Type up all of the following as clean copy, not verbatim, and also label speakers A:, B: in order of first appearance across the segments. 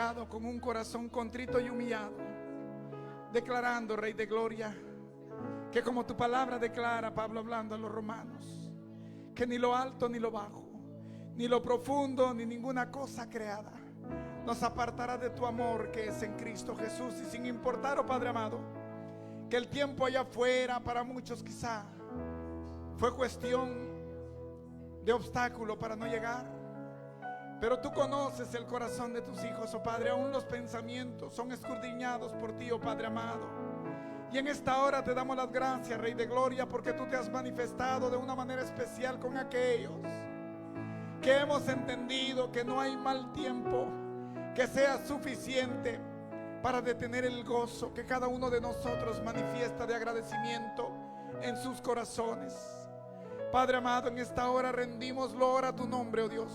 A: llegado con un corazón contrito y humillado, declarando, Rey de Gloria, que como tu palabra declara, Pablo hablando a los romanos, que ni lo alto ni lo bajo, ni lo profundo ni ninguna cosa creada nos apartará de tu amor que es en Cristo Jesús. Y sin importar, oh Padre amado, que el tiempo allá afuera para muchos quizá fue cuestión de obstáculo para no llegar, pero tú conoces el corazón de tus hijos, oh Padre. Aún los pensamientos son escudriñados por ti, oh Padre amado. Y en esta hora te damos las gracias, Rey de Gloria, porque tú te has manifestado de una manera especial con aquellos que hemos entendido que no hay mal tiempo que sea suficiente para detener el gozo que cada uno de nosotros manifiesta de agradecimiento en sus corazones. Padre amado, en esta hora rendimos loor a tu nombre, oh Dios,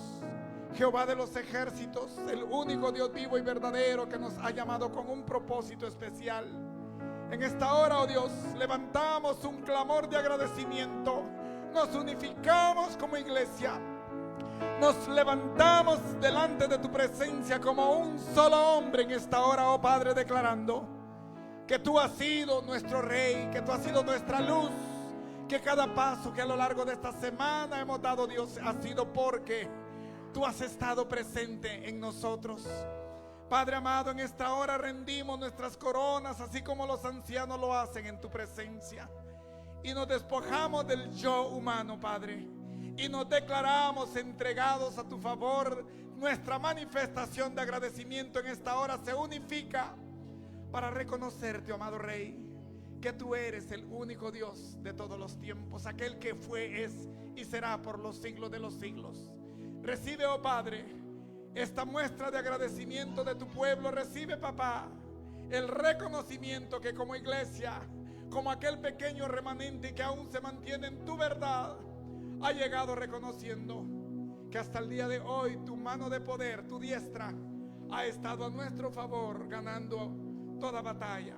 A: Jehová de los ejércitos, el único Dios vivo y verdadero que nos ha llamado con un propósito especial. En esta hora, oh Dios, levantamos un clamor de agradecimiento. Nos unificamos como iglesia. Nos levantamos delante de tu presencia como un solo hombre en esta hora, oh Padre, declarando que tú has sido nuestro Rey, que tú has sido nuestra luz, que cada paso que a lo largo de esta semana hemos dado, Dios, ha sido porque tú has estado presente en nosotros. Padre amado, en esta hora rendimos nuestras coronas, así como los ancianos lo hacen en tu presencia, y nos despojamos del yo humano, Padre, y nos declaramos entregados a tu favor. Nuestra manifestación de agradecimiento en esta hora se unifica para reconocerte, oh amado Rey, que tú eres el único Dios de todos los tiempos, aquel que fue, es y será por los siglos de los siglos. Recibe, oh Padre, esta muestra de agradecimiento de tu pueblo. Recibe, papá, el reconocimiento que como iglesia, como aquel pequeño remanente que aún se mantiene en tu verdad, ha llegado reconociendo que hasta el día de hoy tu mano de poder, tu diestra, ha estado a nuestro favor, ganando toda batalla.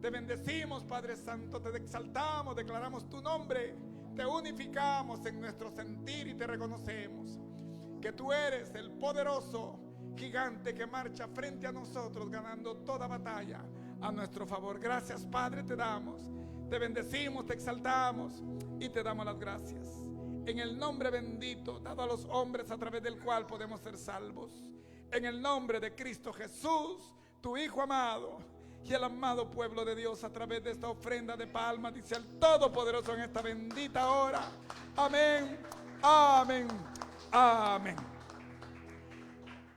A: Te bendecimos, Padre Santo, te exaltamos, declaramos tu nombre, te unificamos en nuestro sentir y te reconocemos que tú eres el poderoso gigante que marcha frente a nosotros, ganando toda batalla a nuestro favor. Gracias, Padre, te damos, te bendecimos, te exaltamos y te damos las gracias en el nombre bendito dado a los hombres, a través del cual podemos ser salvos, en el nombre de Cristo Jesús, tu Hijo amado, y el amado pueblo de Dios. A través de esta ofrenda de palmas dice al Todopoderoso en esta bendita hora: amén, amén, amén.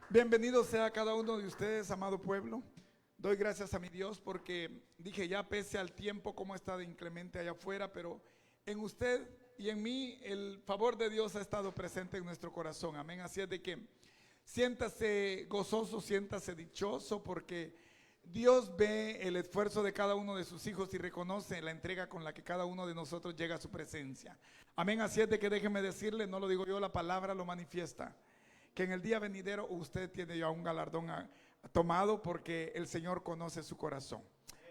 A: Bienvenido sea cada uno de ustedes, amado pueblo. Doy gracias a mi Dios porque dije, ya pese al tiempo como está de inclemente allá afuera, pero en usted y en mí el favor de Dios ha estado presente en nuestro corazón. Amén. Así es de que siéntase gozoso, siéntase dichoso, porque Dios ve el esfuerzo de cada uno de sus hijos y reconoce la entrega con la que cada uno de nosotros llega a su presencia. Amén. Así es de que déjeme decirle, no lo digo yo, la palabra lo manifiesta, que en el día venidero usted tiene ya un galardón tomado, porque el Señor conoce su corazón.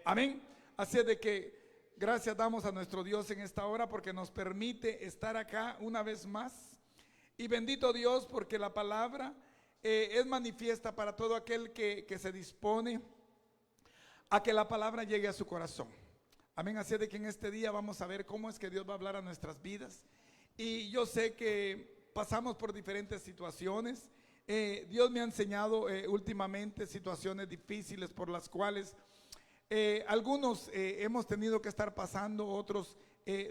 A: Amén. Así es de que gracias damos a nuestro Dios en esta hora porque nos permite estar acá una vez más. Y bendito Dios porque la palabra es manifiesta para todo aquel que se dispone a que la palabra llegue a su corazón. Amén. Así es de que en este día vamos a ver cómo es que Dios va a hablar a nuestras vidas. Y yo sé que pasamos por diferentes situaciones. Dios me ha enseñado últimamente situaciones difíciles por las cuales algunos hemos tenido que estar pasando, otros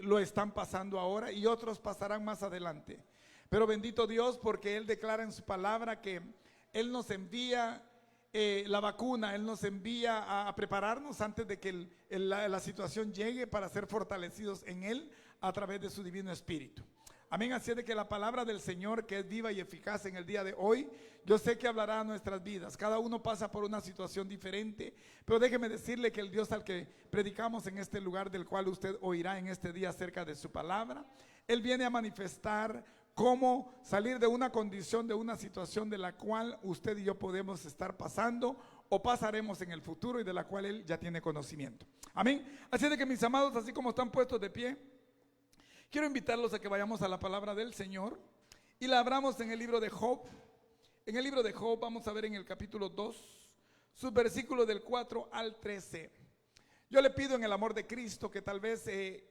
A: lo están pasando ahora y otros pasarán más adelante. Pero bendito Dios porque Él declara en su palabra que Él nos envía la vacuna, Él nos envía a prepararnos antes de que la situación llegue, para ser fortalecidos en Él a través de su divino Espíritu. Amén. Así es de que la palabra del Señor, que es viva y eficaz en el día de hoy, yo sé que hablará a nuestras vidas. Cada uno pasa por una situación diferente, pero déjeme decirle que el Dios al que predicamos en este lugar, del cual usted oirá en este día acerca de su palabra, Él viene a manifestar cómo salir de una condición, de una situación de la cual usted y yo podemos estar pasando o pasaremos en el futuro, y de la cual Él ya tiene conocimiento. Amén. Así es de que, mis amados, así como están puestos de pie, quiero invitarlos a que vayamos a la palabra del Señor y la abramos en el libro de Job. En el libro de Job vamos a ver en el capítulo 2. sus versículos del 4 al 13. Yo le pido en el amor de Cristo que tal vez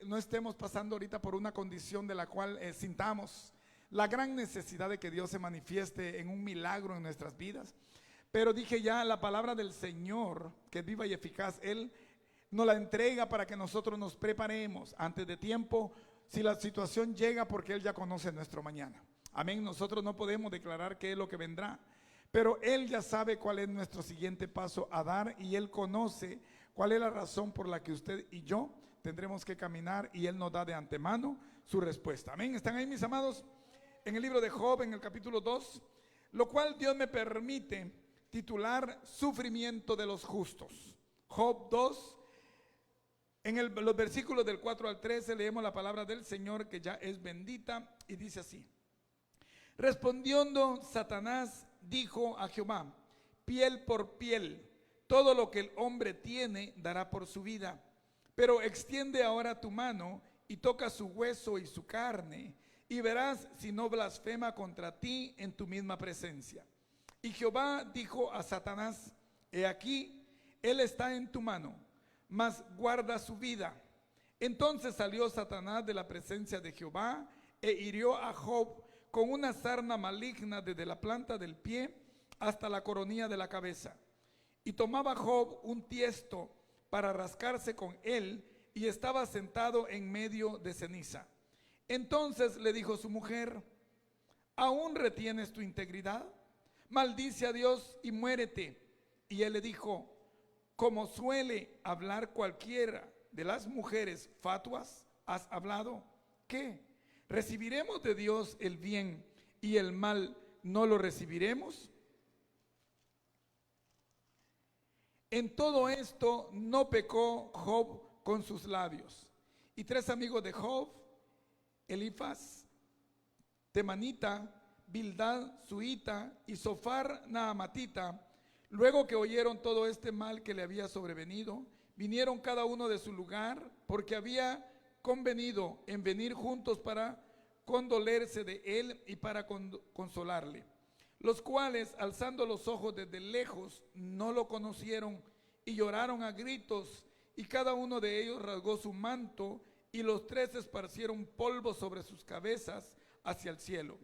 A: no estemos pasando ahorita por una condición de la cual sintamos la gran necesidad de que Dios se manifieste en un milagro en nuestras vidas. Pero dije ya, la palabra del Señor, que es viva y eficaz, Él nos la entrega para que nosotros nos preparemos antes de tiempo, si la situación llega, porque Él ya conoce nuestro mañana. Amén. Nosotros no podemos declarar qué es lo que vendrá, pero Él ya sabe cuál es nuestro siguiente paso a dar, y Él conoce cuál es la razón por la que usted y yo tendremos que caminar, y Él nos da de antemano su respuesta. Amén. ¿Están ahí, mis amados? En el libro de Job, en el capítulo 2, lo cual Dios me permite titular Sufrimiento de los justos. Job 2, en los versículos del 4 al 13 leemos la palabra del Señor, que ya es bendita, y dice así: respondiendo Satanás dijo a Jehová: piel por piel, todo lo que el hombre tiene dará por su vida. Pero extiende ahora tu mano y toca su hueso y su carne, y verás si no blasfema contra ti en tu misma presencia. Y Jehová dijo a Satanás: he aquí, él está en tu mano, mas guarda su vida. Entonces salió Satanás de la presencia de Jehová e hirió a Job con una sarna maligna desde la planta del pie hasta la coronilla de la cabeza. Y tomaba Job un tiesto para rascarse con él, y estaba sentado en medio de ceniza. Entonces le dijo su mujer: ¿aún retienes tu integridad? Maldice a Dios y muérete. Y él le dijo: como suele hablar cualquiera de las mujeres fatuas, ¿has hablado? ¿Qué? ¿Recibiremos de Dios el bien y el mal no lo recibiremos? En todo esto no pecó Job con sus labios. Y tres amigos de Job, Elifaz, Temanita, Bildad Suita y Sofar Naamatita, luego que oyeron todo este mal que le había sobrevenido, vinieron cada uno de su lugar, porque había convenido en venir juntos para condolerse de él y para consolarle. Los cuales, alzando los ojos desde lejos, no lo conocieron y lloraron a gritos, y cada uno de ellos rasgó su manto, y los tres esparcieron polvo sobre sus cabezas hacia el cielo.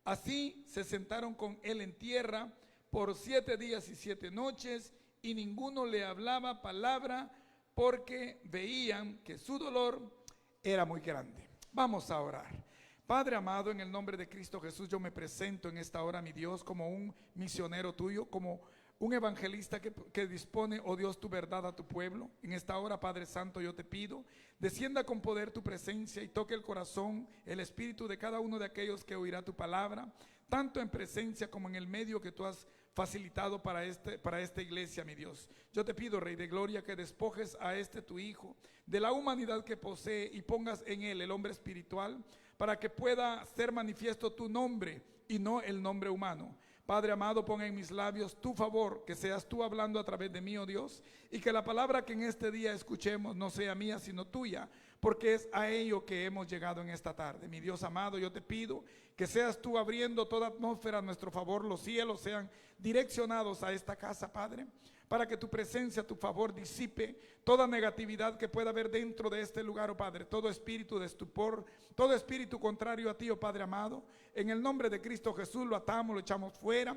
A: Así se sentaron con él en tierra por 7 días y 7 noches, y ninguno le hablaba palabra, porque veían que su dolor era muy grande. Vamos a orar. Padre amado, en el nombre de Cristo Jesús, yo me presento en esta hora, mi Dios, como un misionero tuyo, como un evangelista que dispone, oh Dios, tu verdad a tu pueblo. En esta hora, Padre Santo, yo te pido, descienda con poder tu presencia y toque el corazón, el espíritu de cada uno de aquellos que oirá tu palabra, tanto en presencia como en el medio que tú has facilitado para esta iglesia, mi Dios. Yo te pido, Rey de Gloria, que despojes a tu hijo de la humanidad que posee y pongas en él el hombre espiritual, para que pueda ser manifiesto tu nombre y no el nombre humano. Padre amado, pon en mis labios tu favor, que seas tú hablando a través de mí, oh Dios, y que la palabra que en este día escuchemos no sea mía, sino tuya, porque es a ello que hemos llegado en esta tarde. Mi Dios amado, yo te pido que seas tú abriendo toda atmósfera a nuestro favor, los cielos sean direccionados a esta casa, Padre, para que tu presencia, tu favor disipe toda negatividad que pueda haber dentro de este lugar, oh Padre, todo espíritu de estupor, todo espíritu contrario a ti, oh Padre amado. En el nombre de Cristo Jesús lo atamos, lo echamos fuera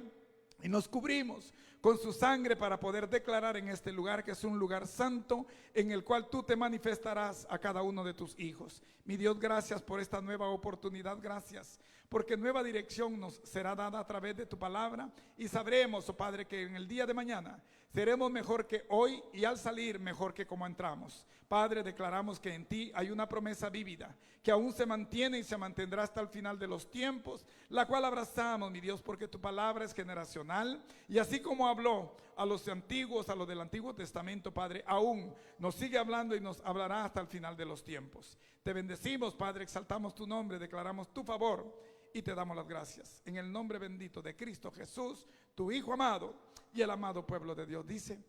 A: y nos cubrimos con su sangre para poder declarar en este lugar que es un lugar santo en el cual tú te manifestarás a cada uno de tus hijos. Mi Dios, gracias por esta nueva oportunidad, gracias porque nueva dirección nos será dada a través de tu palabra, y sabremos, oh Padre, que en el día de mañana seremos mejor que hoy, y al salir mejor que como entramos. Padre, declaramos que en ti hay una promesa vívida, que aún se mantiene y se mantendrá hasta el final de los tiempos, la cual abrazamos, mi Dios, porque tu palabra es generacional, y así como habló a los antiguos, a los del Antiguo Testamento, Padre, aún nos sigue hablando y nos hablará hasta el final de los tiempos. Te bendecimos, Padre, exaltamos tu nombre, declaramos tu favor y te damos las gracias. En el nombre bendito de Cristo Jesús, tu Hijo amado y el amado pueblo de Dios, dice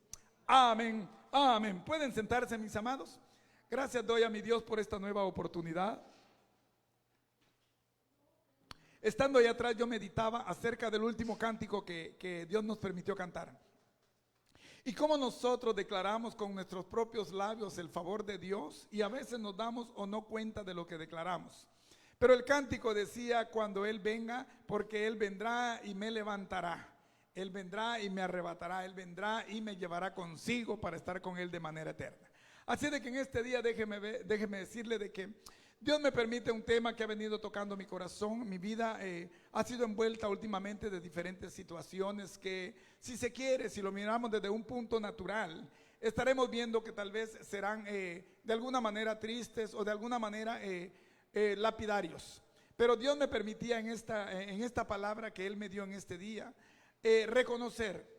A: amén, amén. ¿Pueden sentarse, mis amados? Gracias doy a mi Dios por esta nueva oportunidad. Estando allá atrás, yo meditaba acerca del último cántico que Dios nos permitió cantar. Y cómo nosotros declaramos con nuestros propios labios el favor de Dios y a veces nos damos o no cuenta de lo que declaramos. Pero el cántico decía: cuando Él venga, porque Él vendrá y me levantará. Él vendrá y me arrebatará. Él vendrá y me llevará consigo para estar con Él de manera eterna. Así de que en este día déjeme decirle de que Dios me permite un tema que ha venido tocando mi corazón. Mi vida ha sido envuelta últimamente de diferentes situaciones que, si se quiere, si lo miramos desde un punto natural, estaremos viendo que tal vez serán de alguna manera tristes o de alguna manera lapidarios. Pero Dios me permitía en esta palabra que Él me dio en este día, reconocer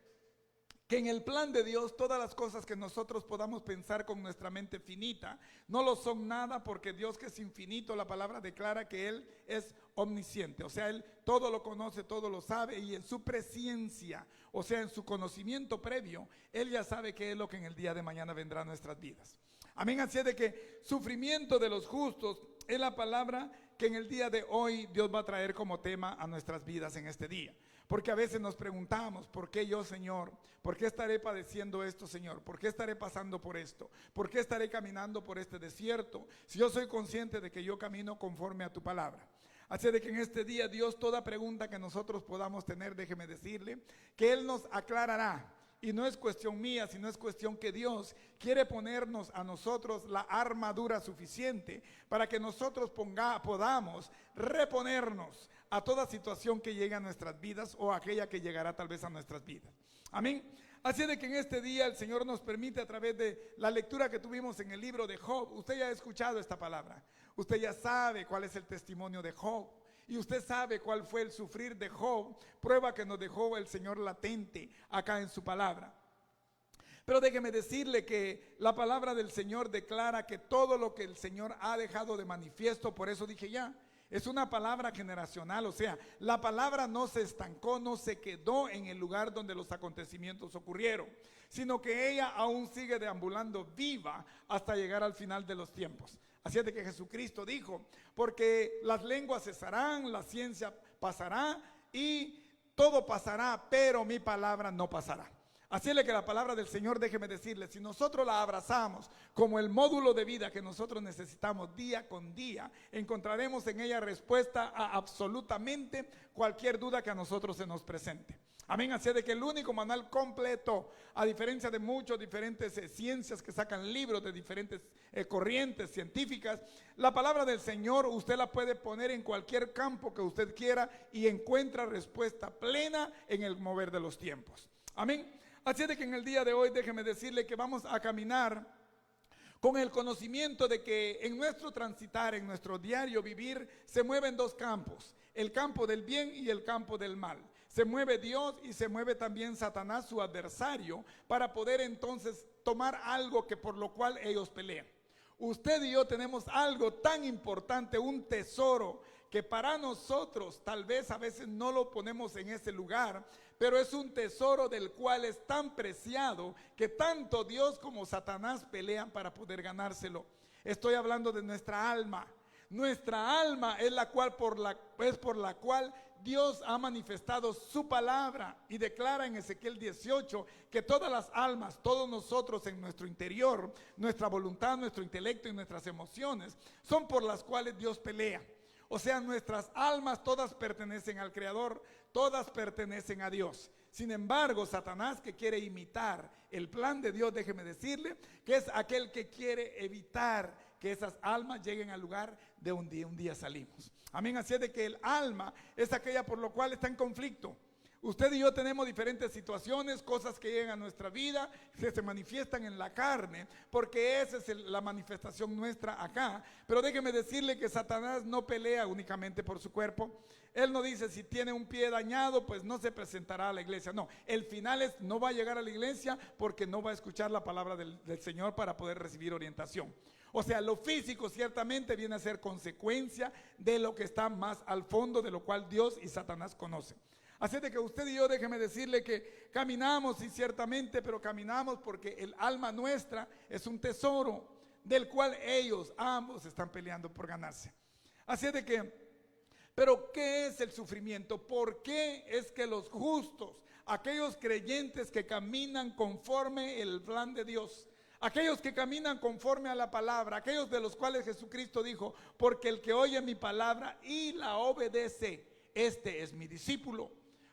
A: que en el plan de Dios todas las cosas que nosotros podamos pensar con nuestra mente finita no lo son nada, porque Dios, que es infinito, la palabra declara que Él es omnisciente. O sea, Él todo lo conoce, todo lo sabe, y en su presciencia, o sea, en su conocimiento previo, Él ya sabe qué es lo que en el día de mañana vendrá a nuestras vidas. Amén. Así es de que sufrimiento de los justos es la palabra que en el día de hoy Dios va a traer como tema a nuestras vidas en este día. Porque a veces nos preguntamos: ¿por qué yo, Señor? ¿Por qué estaré padeciendo esto, Señor? ¿Por qué estaré pasando por esto? ¿Por qué estaré caminando por este desierto? Si yo soy consciente de que yo camino conforme a tu palabra. Así de que en este día, Dios, toda pregunta que nosotros podamos tener, déjeme decirle que Él nos aclarará. Y no es cuestión mía, sino es cuestión que Dios quiere ponernos a nosotros la armadura suficiente para que nosotros podamos reponernos a toda situación que llegue a nuestras vidas o aquella que llegará tal vez a nuestras vidas. Amén. Así de que en este día el Señor nos permite, a través de la lectura que tuvimos en el libro de Job, usted ya ha escuchado esta palabra, usted ya sabe cuál es el testimonio de Job. Y usted sabe cuál fue el sufrir de Job, prueba que nos dejó el Señor latente acá en su palabra. Pero déjeme decirle que la palabra del Señor declara que todo lo que el Señor ha dejado de manifiesto, por eso dije ya, es una palabra generacional. O sea, la palabra no se estancó, no se quedó en el lugar donde los acontecimientos ocurrieron, sino que ella aún sigue deambulando viva hasta llegar al final de los tiempos. Así es de que Jesucristo dijo: porque las lenguas cesarán, la ciencia pasará y todo pasará, pero mi palabra no pasará. Así es de que la palabra del Señor, déjeme decirle, si nosotros la abrazamos como el módulo de vida que nosotros necesitamos día con día, encontraremos en ella respuesta a absolutamente cualquier duda que a nosotros se nos presente. Amén. Así de que el único manual completo, a diferencia de muchas diferentes ciencias que sacan libros de diferentes corrientes científicas, la palabra del Señor usted la puede poner en cualquier campo que usted quiera y encuentra respuesta plena en el mover de los tiempos. Amén. Así de que en el día de hoy déjeme decirle que vamos a caminar con el conocimiento de que en nuestro transitar, en nuestro diario vivir, se mueven dos campos: el campo del bien y el campo del mal. Se mueve Dios y se mueve también Satanás, su adversario, para poder entonces tomar algo que por lo cual ellos pelean. Usted y yo tenemos algo tan importante, un tesoro, que para nosotros tal vez a veces no lo ponemos en ese lugar, pero es un tesoro del cual es tan preciado que tanto Dios como Satanás pelean para poder ganárselo. Estoy hablando de nuestra alma. Nuestra alma es por la cual Dios ha manifestado su palabra, y declara en Ezequiel 18 que todas las almas, todos nosotros en nuestro interior, nuestra voluntad, nuestro intelecto y nuestras emociones son por las cuales Dios pelea. O sea, nuestras almas todas pertenecen al Creador, todas pertenecen a Dios. Sin embargo, Satanás, que quiere imitar el plan de Dios, déjeme decirle que es aquel que quiere evitar que esas almas lleguen al lugar de un día salimos. Amén. Así es de que el alma es aquella por lo cual está en conflicto. Usted y yo tenemos diferentes situaciones, cosas que llegan a nuestra vida, que se manifiestan en la carne, porque esa es la manifestación nuestra acá. Pero déjeme decirle que Satanás no pelea únicamente por su cuerpo. Él no dice: si tiene un pie dañado, pues no se presentará a la iglesia. No, el final es: no va a llegar a la iglesia porque no va a escuchar la palabra del Señor para poder recibir orientación. O sea, lo físico ciertamente viene a ser consecuencia de lo que está más al fondo, de lo cual Dios y Satanás conocen. Así de que usted y yo, déjeme decirle que caminamos, sí, ciertamente, pero caminamos porque el alma nuestra es un tesoro del cual ellos ambos están peleando por ganarse. Así de que, pero ¿qué es el sufrimiento? ¿Por qué es que los justos aquellos creyentes que caminan conforme el plan de Dios, aquellos que caminan conforme a la palabra, aquellos de los cuales Jesucristo dijo, porque el que oye mi palabra y la obedece, este es mi discípulo.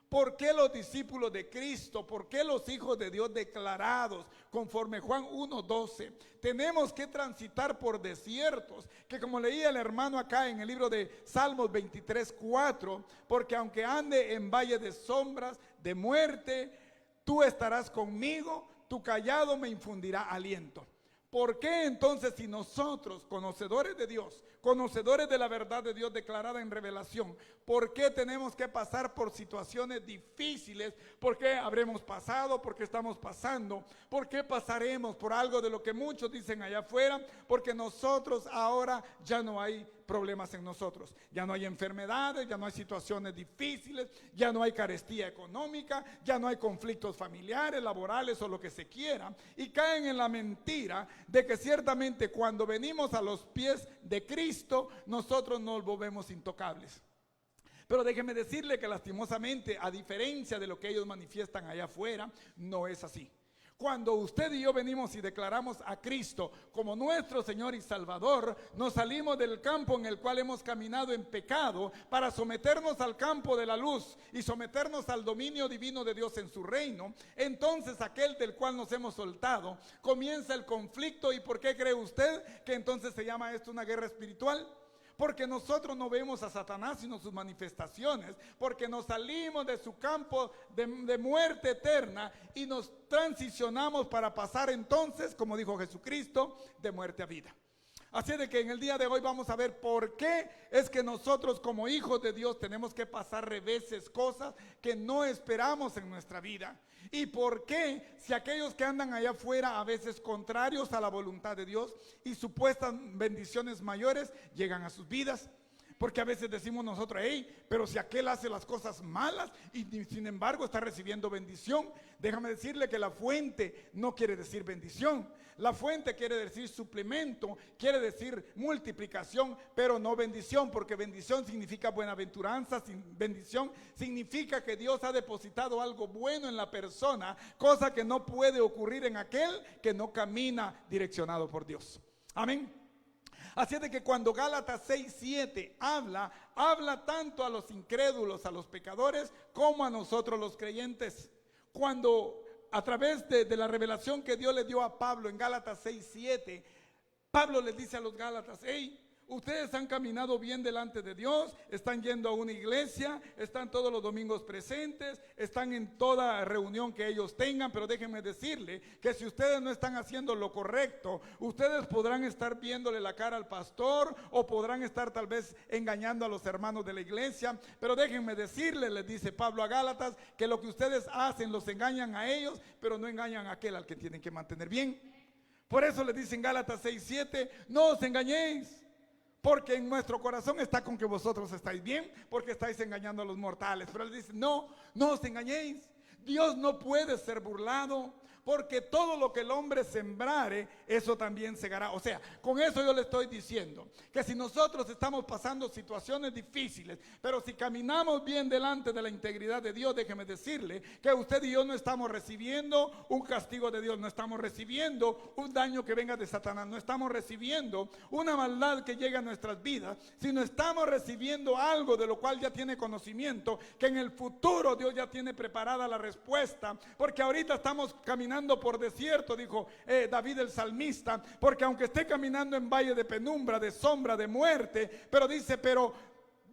A: ¿Por qué los discípulos de Cristo? ¿Por qué los hijos de Dios declarados conforme Juan 1:12? Tenemos que transitar por desiertos, que como leía el hermano acá en el libro de Salmos 23:4, porque aunque ande en valle de sombras, de muerte, tú estarás conmigo, tu callado me infundirá aliento. ¿Por qué entonces, si nosotros, conocedores de Dios, conocedores de la verdad de Dios declarada en revelación, por qué tenemos que pasar por situaciones difíciles? ¿Por qué habremos pasado? ¿Por qué estamos pasando? ¿Por qué pasaremos por algo de lo que muchos dicen allá afuera? Porque nosotros ahora ya no hay problemas en nosotros, ya no hay enfermedades, ya no hay situaciones difíciles, ya no hay carestía económica, ya no hay conflictos familiares, laborales o lo que se quiera, y caen en la mentira de que ciertamente cuando venimos a los pies de Cristo, nosotros nos volvemos intocables. Pero déjeme decirle que lastimosamente, a diferencia de lo que ellos manifiestan allá afuera, no es así. Cuando usted y yo venimos y declaramos a Cristo como nuestro Señor y Salvador, nos salimos del campo en el cual hemos caminado en pecado para someternos al campo de la luz y someternos al dominio divino de Dios en su reino. Entonces aquel del cual nos hemos soltado, comienza el conflicto. ¿Y por qué cree usted que entonces se llama esto una guerra espiritual? Porque nosotros no vemos a Satanás sino sus manifestaciones, porque nos salimos de su campo de muerte eterna y nos transicionamos para pasar entonces, como dijo Jesucristo, de muerte a vida. Así de que en el día de hoy vamos a ver por qué es que nosotros como hijos de Dios tenemos que pasar reveses, cosas que no esperamos en nuestra vida. Y por qué, si aquellos que andan allá afuera a veces contrarios a la voluntad de Dios y supuestas bendiciones mayores llegan a sus vidas. Porque a veces decimos nosotros, hey, pero si aquel hace las cosas malas y sin embargo está recibiendo bendición. Déjame decirle que la fuente no quiere decir bendición. La fuente quiere decir suplemento, quiere decir multiplicación, pero no bendición, porque bendición significa buenaventuranza, bendición significa que Dios ha depositado algo bueno en la persona, cosa que no puede ocurrir en aquel que no camina direccionado por Dios. Amén. Así es de que cuando Gálatas 6:7 habla tanto a los incrédulos, a los pecadores, como a nosotros los creyentes. Cuando a través de la revelación que Dios le dio a Pablo en Gálatas 6:7, Pablo les dice a los Gálatas, hey, ustedes han caminado bien delante de Dios, están yendo a una iglesia, están todos los domingos presentes, están en toda reunión que ellos tengan, pero déjenme decirle que si ustedes no están haciendo lo correcto, ustedes podrán estar viéndole la cara al pastor o podrán estar tal vez engañando a los hermanos de la iglesia, pero déjenme decirle, les dice Pablo a Gálatas, que lo que ustedes hacen los engañan a ellos, pero no engañan a aquel al que tienen que mantener bien. Por eso les dice en Gálatas 6:7, no os engañéis. Porque en nuestro corazón está con que vosotros estáis bien, porque estáis engañando a los mortales. Pero él dice, no os engañéis. Dios no puede ser burlado, porque todo lo que el hombre sembrare, eso también segará. O sea, con eso yo le estoy diciendo que si nosotros estamos pasando situaciones difíciles, pero si caminamos bien delante de la integridad de Dios, déjeme decirle que usted y yo no estamos recibiendo un castigo de Dios, no estamos recibiendo un daño que venga de Satanás, no estamos recibiendo una maldad que llegue a nuestras vidas, sino estamos recibiendo algo de lo cual ya tiene conocimiento, que en el futuro Dios ya tiene preparada la respuesta, porque ahorita estamos caminando por desierto, dijo David el salmista, porque aunque esté caminando en valle de penumbra, de sombra, de muerte, pero dice, pero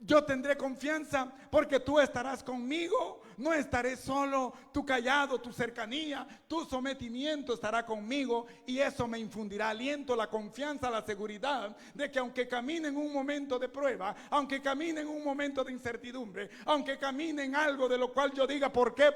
A: yo tendré confianza porque tú estarás conmigo, no estaré solo, tu callado, tu cercanía, tu sometimiento estará conmigo y eso me infundirá aliento, la confianza, la seguridad de que aunque camine en un momento de prueba, aunque camine en un momento de incertidumbre, aunque camine en algo de lo cual yo diga ¿por qué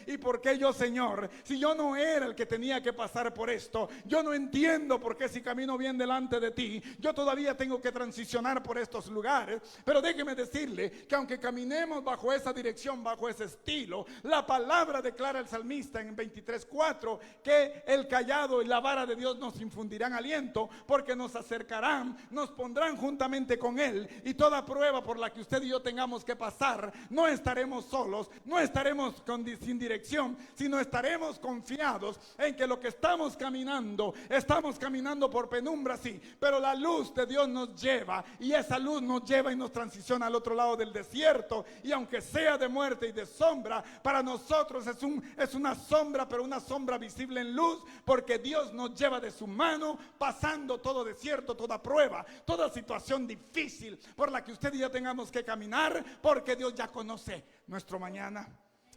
A: y por qué yo, Señor? Si yo no era el que tenía que pasar por esto, yo no entiendo por qué si camino bien delante de ti, yo todavía tengo que transicionar por estos lugares, pero déjeme decirle que aunque caminemos bajo esa dirección, bajo ese estilo. La palabra declara el salmista en 23:4 que el cayado y la vara de Dios nos infundirán aliento, porque nos acercarán, nos pondrán juntamente con Él, y toda prueba por la que usted y yo tengamos que pasar, no estaremos solos, no estaremos sin dirección, sino estaremos confiados en que lo que estamos caminando por penumbra, sí, pero la luz de Dios nos lleva, y esa luz nos lleva y nos transiciona al otro lado del desierto, y aunque sea de muerte y de sombra, para nosotros es una sombra, pero una sombra visible en luz, porque Dios nos lleva de su mano, pasando todo desierto, toda prueba, toda situación difícil por la que usted y yo tengamos que caminar, porque Dios ya conoce nuestro mañana.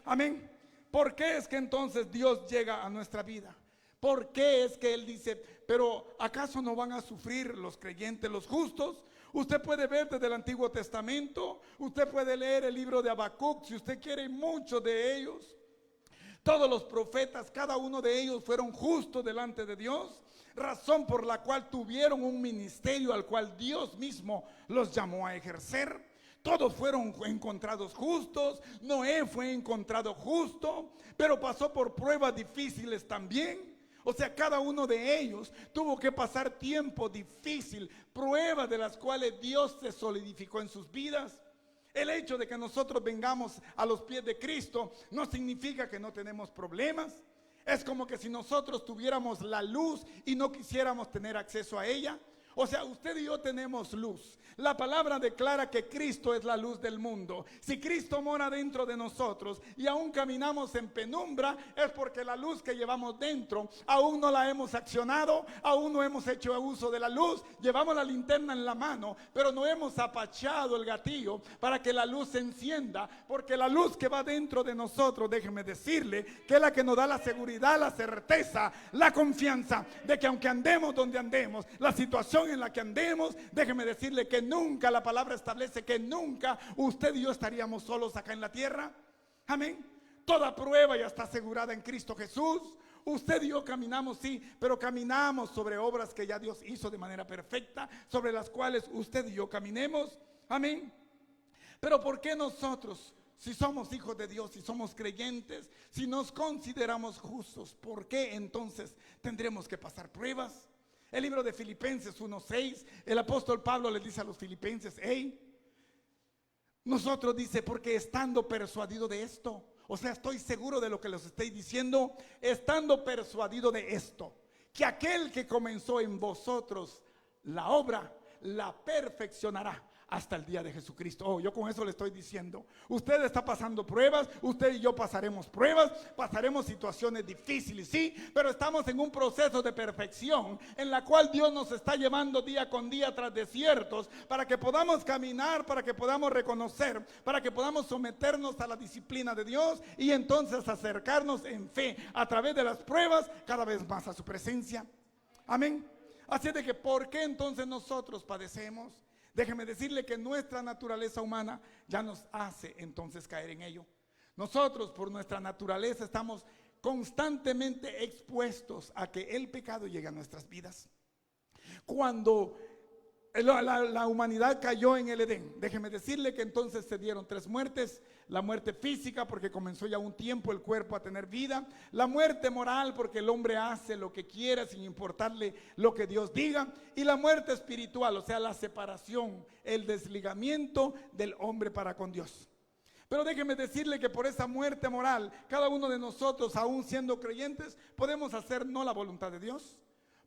A: Amén. ¿Por qué es que entonces Dios llega a nuestra vida? ¿Por qué es que Él dice, pero acaso no van a sufrir los creyentes, los justos? Usted puede ver desde el Antiguo Testamento, usted puede leer el libro de Habacuc, si usted quiere, muchos de ellos. Todos los profetas, cada uno de ellos fueron justos delante de Dios, razón por la cual tuvieron un ministerio al cual Dios mismo los llamó a ejercer. Todos fueron encontrados justos. Noé fue encontrado justo, pero pasó por pruebas difíciles también. O sea, cada uno de ellos tuvo que pasar tiempo difícil, pruebas de las cuales Dios se solidificó en sus vidas. El hecho de que nosotros vengamos a los pies de Cristo no significa que no tenemos problemas. Es como que si nosotros tuviéramos la luz y no quisiéramos tener acceso a ella. O sea, usted y yo tenemos luz. La palabra declara que Cristo es la luz del mundo. Si Cristo mora dentro de nosotros y aún caminamos en penumbra, es porque la luz que llevamos dentro aún no la hemos accionado, aún no hemos hecho uso de la luz. Llevamos la linterna en la mano, pero no hemos apachado el gatillo para que la luz se encienda, porque la luz que va dentro de nosotros, déjeme decirle, que es la que nos da la seguridad, la certeza, la confianza de que aunque andemos donde andemos, la situación en la que andemos, déjeme decirle que nunca, la palabra establece que nunca usted y yo estaríamos solos acá en la tierra. Amén. Toda prueba ya está asegurada en Cristo Jesús. Usted y yo caminamos, sí, pero caminamos sobre obras que ya Dios hizo de manera perfecta, sobre las cuales usted y yo caminemos. Amén. Pero ¿por qué nosotros, si somos hijos de Dios, si somos creyentes, si nos consideramos justos, por qué entonces tendremos que pasar pruebas? El libro de Filipenses 1:6, el apóstol Pablo le dice a los filipenses, nosotros dice, porque estando persuadido de esto, o sea, estoy seguro de lo que les estoy diciendo, estando persuadido de esto, que aquel que comenzó en vosotros la obra, la perfeccionará hasta el día de Jesucristo. Yo con eso le estoy diciendo, usted está pasando pruebas, usted y yo pasaremos pruebas, pasaremos situaciones difíciles, sí, pero estamos en un proceso de perfección en la cual Dios nos está llevando día con día tras desiertos, para que podamos caminar, para que podamos reconocer, para que podamos someternos a la disciplina de Dios y entonces acercarnos en fe a través de las pruebas cada vez más a su presencia. Amén. Así de que, ¿por qué entonces nosotros padecemos? Déjeme decirle que nuestra naturaleza humana ya nos hace entonces caer en ello. Nosotros por nuestra naturaleza estamos constantemente expuestos a que el pecado llegue a nuestras vidas. Cuando la humanidad cayó en el Edén, déjeme decirle que entonces se dieron 3 muertes. La muerte física, porque comenzó ya un tiempo el cuerpo a tener vida. La muerte moral, porque el hombre hace lo que quiera sin importarle lo que Dios diga. Y la muerte espiritual, o sea, la separación, el desligamiento del hombre para con Dios. Pero déjeme decirle que por esa muerte moral, cada uno de nosotros, aún siendo creyentes, podemos hacer no la voluntad de Dios.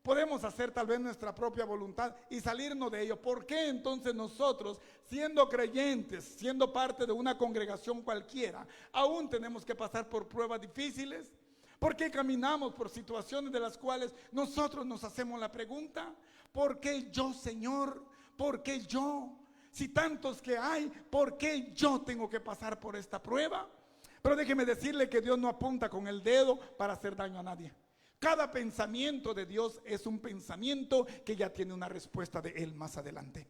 A: Podemos hacer tal vez nuestra propia voluntad y salirnos de ello. ¿Por qué entonces nosotros, siendo creyentes, siendo parte de una congregación cualquiera, aún tenemos que pasar por pruebas difíciles? ¿Por qué caminamos por situaciones de las cuales nosotros nos hacemos la pregunta? ¿Por qué yo, Señor? ¿Por qué yo? Si tantos que hay, ¿por qué yo tengo que pasar por esta prueba? Pero déjeme decirle que Dios no apunta con el dedo para hacer daño a nadie. Cada pensamiento de Dios es un pensamiento que ya tiene una respuesta de Él más adelante.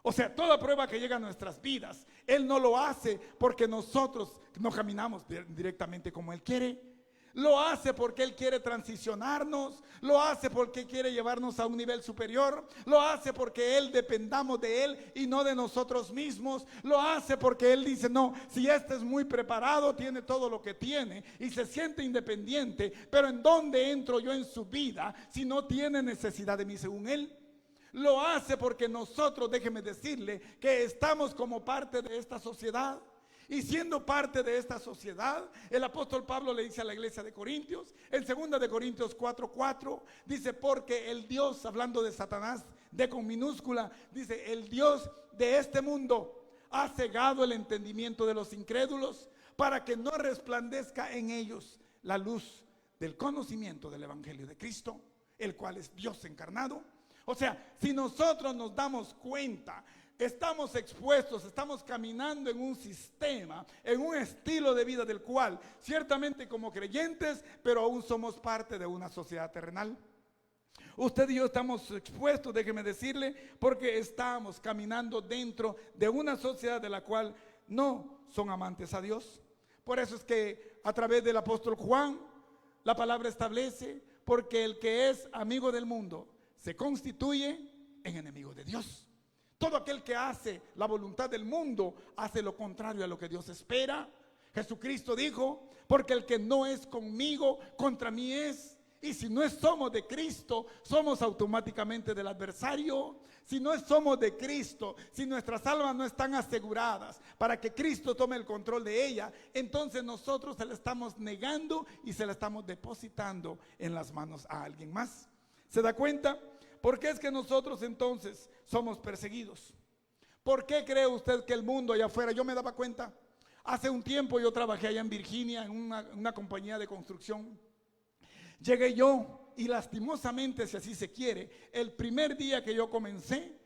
A: O sea, toda prueba que llega a nuestras vidas, Él no lo hace porque nosotros no caminamos directamente como Él quiere. Lo hace porque Él quiere transicionarnos, lo hace porque quiere llevarnos a un nivel superior, lo hace porque Él dependamos de Él y no de nosotros mismos, lo hace porque Él dice, no, si este es muy preparado, tiene todo lo que tiene y se siente independiente, pero ¿en dónde entro yo en su vida si no tiene necesidad de mí según Él? Lo hace porque nosotros, déjeme decirle, que estamos como parte de esta sociedad. Y siendo parte de esta sociedad, el apóstol Pablo le dice a la iglesia de Corintios, en 2 de Corintios 4:4, dice, porque el Dios, hablando de Satanás, de con minúscula, dice, el Dios de este mundo ha cegado el entendimiento de los incrédulos para que no resplandezca en ellos la luz del conocimiento del evangelio de Cristo, el cual es Dios encarnado. O sea, si nosotros nos damos cuenta, estamos expuestos, estamos caminando en un sistema, en un estilo de vida del cual ciertamente como creyentes, pero aún somos parte de una sociedad terrenal. Usted y yo estamos expuestos, déjeme decirle, porque estamos caminando dentro de una sociedad de la cual no son amantes a Dios. Por eso es que a través del apóstol Juan, la palabra establece, porque el que es amigo del mundo se constituye en enemigo de Dios. Todo aquel que hace la voluntad del mundo hace lo contrario a lo que Dios espera. Jesucristo dijo, porque el que no es conmigo, contra mí es. Y si no somos de Cristo, somos automáticamente del adversario. Si no somos de Cristo, si nuestras almas no están aseguradas para que Cristo tome el control de ella, entonces nosotros se la estamos negando y se la estamos depositando en las manos a alguien más. ¿Se da cuenta? ¿Por qué es que nosotros entonces somos perseguidos? ¿Por qué cree usted que el mundo allá afuera? Yo me daba cuenta, hace un tiempo yo trabajé allá en Virginia en una compañía de construcción. Llegué yo y lastimosamente, si así se quiere, el primer día que yo comencé,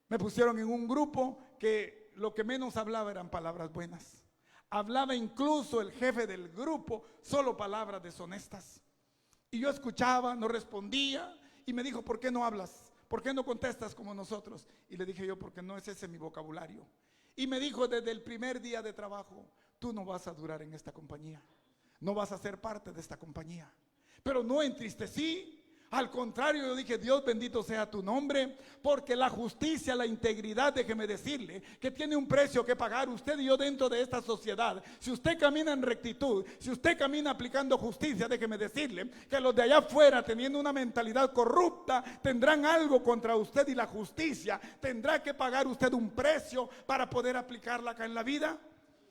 A: me pusieron en un grupo que lo que menos hablaba eran palabras buenas. Hablaba incluso el jefe del grupo solo palabras deshonestas. Y yo escuchaba, no respondía. Y me dijo, ¿por qué no hablas? ¿Por qué no contestas como nosotros? Y le dije yo, porque no es ese mi vocabulario. Y me dijo, desde el primer día de trabajo, tú no vas a durar en esta compañía. No vas a ser parte de esta compañía. Pero no entristecí. Al contrario, yo dije, Dios bendito sea tu nombre, porque la justicia, la integridad, déjeme decirle, que tiene un precio que pagar usted y yo dentro de esta sociedad. Si usted camina en rectitud, si usted camina aplicando justicia, déjeme decirle, que los de allá afuera, teniendo una mentalidad corrupta, tendrán algo contra usted y la justicia tendrá que pagar usted un precio para poder aplicarla acá en la vida.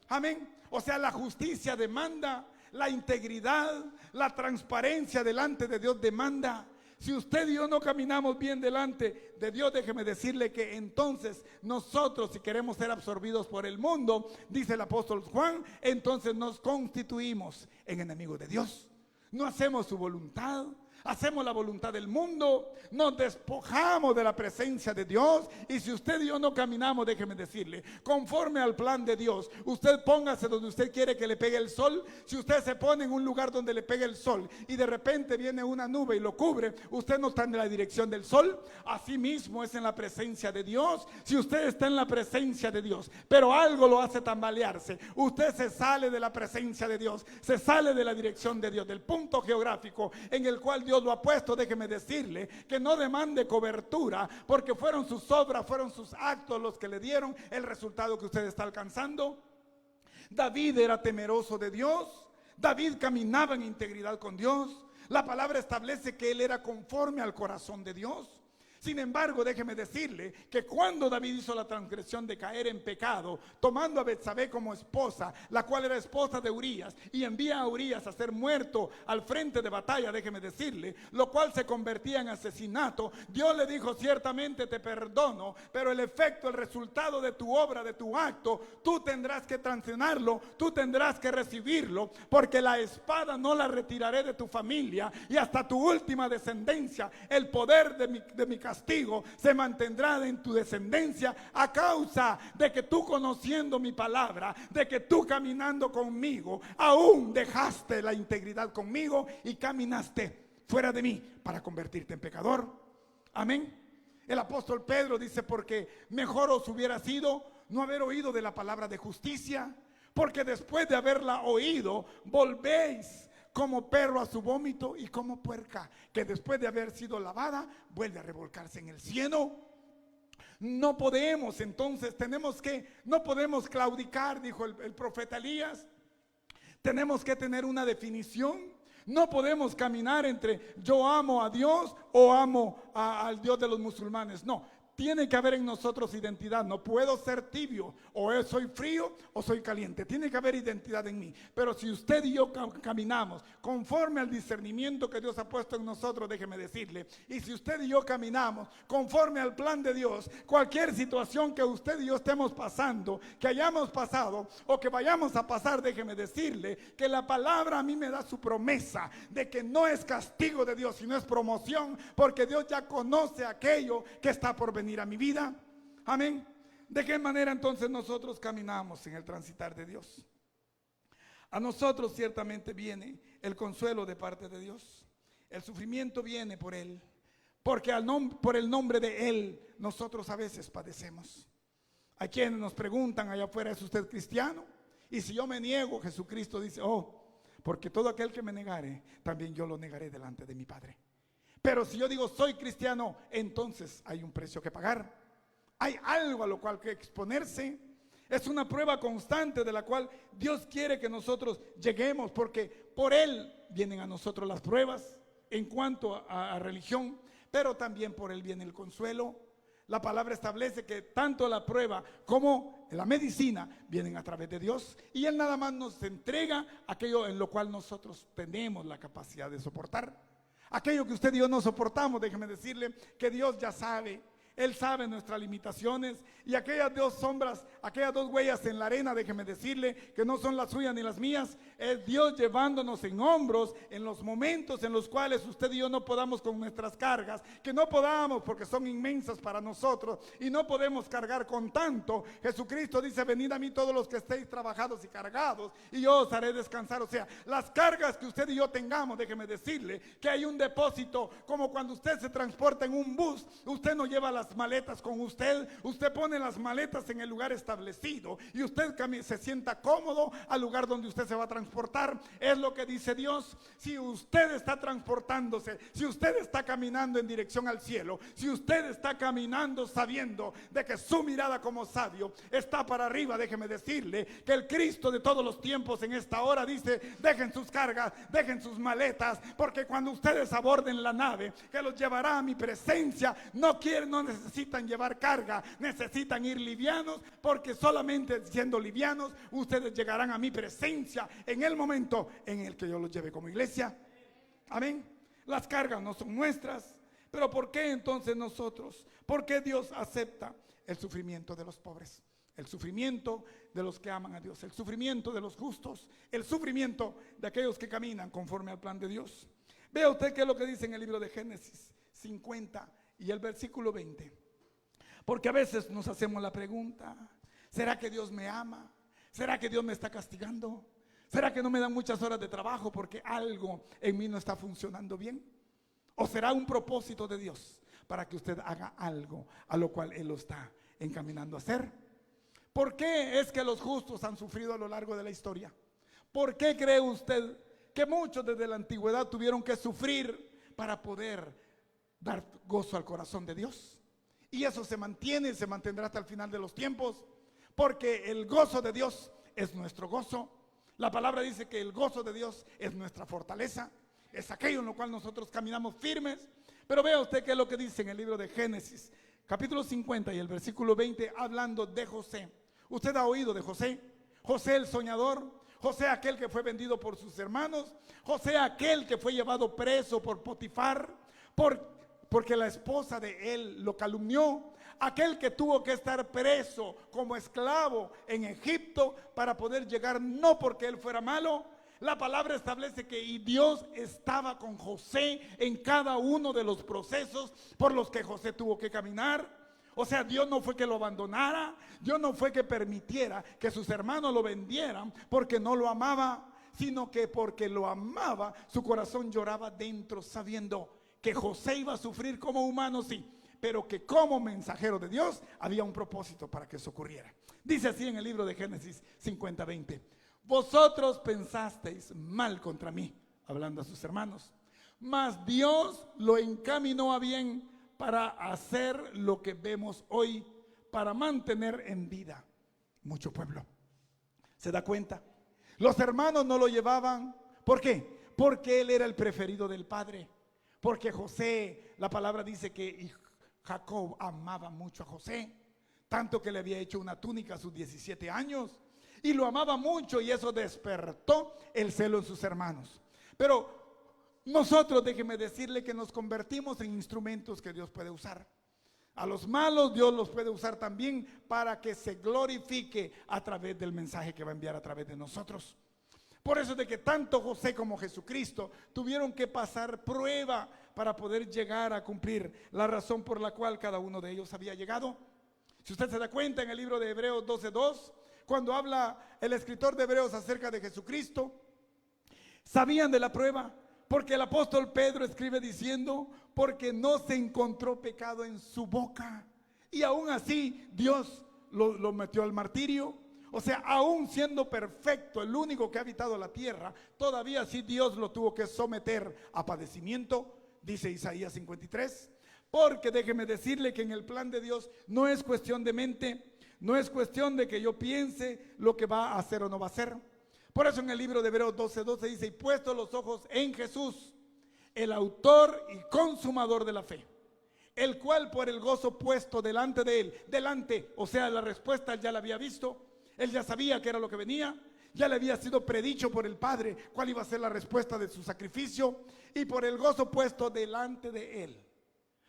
A: Amén. O sea, la justicia demanda, la integridad, la transparencia delante de Dios demanda. Si usted y yo no caminamos bien delante de Dios, déjeme decirle que entonces nosotros, si queremos ser absorbidos por el mundo, dice el apóstol Juan, entonces nos constituimos en enemigos de Dios. No hacemos su voluntad, hacemos la voluntad del mundo, nos despojamos de la presencia de Dios. Y si usted y yo no caminamos, déjeme decirle, conforme al plan de Dios, usted póngase donde usted quiere que le pegue el sol. Si usted se pone en un lugar donde le pegue el sol y de repente viene una nube y lo cubre, usted no está en la dirección del sol. Así mismo es en la presencia de Dios. Si usted está en la presencia de Dios, pero algo lo hace tambalearse, usted se sale de la presencia de Dios, se sale de la dirección de Dios, del punto geográfico en el cual Dios lo ha puesto. Déjeme decirle que no demande cobertura, porque fueron sus obras, fueron sus actos los que le dieron el resultado que usted está alcanzando. David era temeroso de Dios. David caminaba en integridad con Dios. La palabra establece que él era conforme al corazón de Dios. Sin embargo, déjeme decirle que cuando David hizo la transgresión de caer en pecado, tomando a Betsabé como esposa, la cual era esposa de Urías, y envía a Urías a ser muerto al frente de batalla, déjeme decirle, lo cual se convertía en asesinato, Dios le dijo, ciertamente te perdono, pero el efecto, el resultado de tu obra, de tu acto, tú tendrás que sancionarlo, tú tendrás que recibirlo, porque la espada no la retiraré de tu familia, y hasta tu última descendencia, el poder de mi castigo se mantendrá en tu descendencia, a causa de que tú, conociendo mi palabra, de que tú caminando conmigo, aún dejaste la integridad conmigo y caminaste fuera de mí para convertirte en pecador. Amén. El apóstol Pedro dice, porque mejor os hubiera sido no haber oído de la palabra de justicia, porque después de haberla oído volvéis como perro a su vómito y como puerca, que después de haber sido lavada, vuelve a revolcarse en el cieno. No podemos, entonces no podemos claudicar, dijo el profeta Elías. Tenemos que tener una definición. No podemos caminar entre yo amo a Dios o amo al Dios de los musulmanes. No, tiene que haber en nosotros identidad. No puedo ser tibio, o soy frío o soy caliente. Tiene que haber identidad en mí. Pero si usted y yo caminamos conforme al discernimiento que Dios ha puesto en nosotros, déjeme decirle, y si usted y yo caminamos conforme al plan de Dios, cualquier situación que usted y yo estemos pasando, que hayamos pasado o que vayamos a pasar, déjeme decirle que la palabra a mí me da su promesa de que no es castigo de Dios, sino es promoción, porque Dios ya conoce aquello que está por venir a mi vida. Amén. ¿De qué manera entonces nosotros caminamos en el transitar de Dios? A nosotros ciertamente viene el consuelo de parte de Dios. El sufrimiento viene por Él, porque por el nombre de Él nosotros a veces padecemos. Hay quienes nos preguntan allá afuera, ¿es usted cristiano? Y si yo me niego, Jesucristo dice, porque todo aquel que me negare, también yo lo negaré delante de mi Padre. Pero si yo digo soy cristiano, entonces hay un precio que pagar. Hay algo a lo cual que exponerse. Es una prueba constante de la cual Dios quiere que nosotros lleguemos, porque por Él vienen a nosotros las pruebas en cuanto a religión, pero también por Él viene el consuelo. La palabra establece que tanto la prueba como la medicina vienen a través de Dios, y Él nada más nos entrega aquello en lo cual nosotros tenemos la capacidad de soportar. Aquello que usted y yo no soportamos, déjeme decirle que Dios ya sabe. Él sabe nuestras limitaciones, y aquellas dos sombras, aquellas dos huellas en la arena, déjeme decirle que no son las suyas ni las mías. Es Dios llevándonos en hombros en los momentos en los cuales usted y yo no podamos con nuestras cargas, que no podamos porque son inmensas para nosotros y no podemos cargar con tanto. Jesucristo dice, venid a mí todos los que estéis trabajados y cargados y yo os haré descansar. O sea, las cargas que usted y yo tengamos, déjeme decirle que hay un depósito, como cuando usted se transporta en un bus. Usted no lleva las maletas con usted, usted pone las maletas en el lugar establecido y usted se sienta cómodo al lugar donde usted se va a transportar. Es lo que dice Dios. Si usted está transportándose, si usted está caminando en dirección al cielo, si usted está caminando sabiendo de que su mirada como sabio está para arriba, déjeme decirle que el Cristo de todos los tiempos en esta hora dice, dejen sus cargas, dejen sus maletas, porque cuando ustedes aborden la nave que los llevará a mi presencia, no necesitan llevar carga, necesitan ir livianos, porque solamente siendo livianos ustedes llegarán a mi presencia en el momento en el que yo los lleve como iglesia. Amén. Las cargas no son nuestras, pero ¿por qué entonces nosotros? ¿Por qué Dios acepta el sufrimiento de los pobres? El sufrimiento de los que aman a Dios, el sufrimiento de los justos, el sufrimiento de aquellos que caminan conforme al plan de Dios. Vea usted qué es lo que dice en el libro de Génesis 50 y el versículo 20. Porque a veces nos hacemos la pregunta, ¿será que Dios me ama? ¿Será que Dios me está castigando? ¿Será que no me dan muchas horas de trabajo porque algo en mí no está funcionando bien? ¿O será un propósito de Dios para que usted haga algo a lo cual Él lo está encaminando a hacer? ¿Por qué es que los justos han sufrido a lo largo de la historia? ¿Por qué cree usted que muchos desde la antigüedad tuvieron que sufrir para poder dar gozo al corazón de Dios? Y eso se mantiene y se mantendrá hasta el final de los tiempos, porque el gozo de Dios es nuestro gozo. La palabra dice que el gozo de Dios es nuestra fortaleza, es aquello en lo cual nosotros caminamos firmes. Pero vea usted qué es lo que dice en el libro de Génesis, capítulo 50 y el versículo 20, hablando de José. Usted ha oído de José, José el soñador, José aquel que fue vendido por sus hermanos, José aquel que fue llevado preso por Potifar, porque la esposa de él lo calumnió, aquel que tuvo que estar preso como esclavo en Egipto para poder llegar, no porque él fuera malo. La palabra establece que y Dios estaba con José en cada uno de los procesos por los que José tuvo que caminar. O sea, Dios no fue que lo abandonara, Dios no fue que permitiera que sus hermanos lo vendieran porque no lo amaba, sino que porque lo amaba, su corazón lloraba dentro, sabiendo que José iba a sufrir como humano, sí, pero que como mensajero de Dios había un propósito para que eso ocurriera. Dice así en el libro de Génesis 50:20: vosotros pensasteis mal contra mí, hablando a sus hermanos. Mas Dios lo encaminó a bien para hacer lo que vemos hoy, para mantener en vida mucho pueblo. ¿Se da cuenta? Los hermanos no lo llevaban. ¿Por qué? Porque él era el preferido del padre. Porque José, la palabra dice que Jacob amaba mucho a José, tanto que le había hecho una túnica a sus 17 años. Y lo amaba mucho, y eso despertó el celo en sus hermanos. Pero nosotros, déjeme decirle que nos convertimos en instrumentos que Dios puede usar. A los malos Dios los puede usar también para que se glorifique a través del mensaje que va a enviar a través de nosotros. Por eso de que tanto José como Jesucristo tuvieron que pasar prueba para poder llegar a cumplir la razón por la cual cada uno de ellos había llegado. Si usted se da cuenta en el libro de Hebreos 12:2, cuando habla el escritor de Hebreos acerca de Jesucristo, sabían de la prueba, porque el apóstol Pedro escribe diciendo, porque no se encontró pecado en su boca, y aún así Dios lo metió al martirio. O sea, aún siendo perfecto, el único que ha habitado la tierra, todavía así Dios lo tuvo que someter a padecimiento, dice Isaías 53. Porque déjeme decirle que en el plan de Dios no es cuestión de mente, no es cuestión de que yo piense lo que va a hacer o no va a hacer. Por eso en el libro de Hebreos 12:12 dice, y puesto los ojos en Jesús, el autor y consumador de la fe, el cual por el gozo puesto delante de él, o sea, la respuesta él ya la había visto, él ya sabía que era lo que venía, ya le había sido predicho por el Padre cuál iba a ser la respuesta de su sacrificio, y por el gozo puesto delante de él,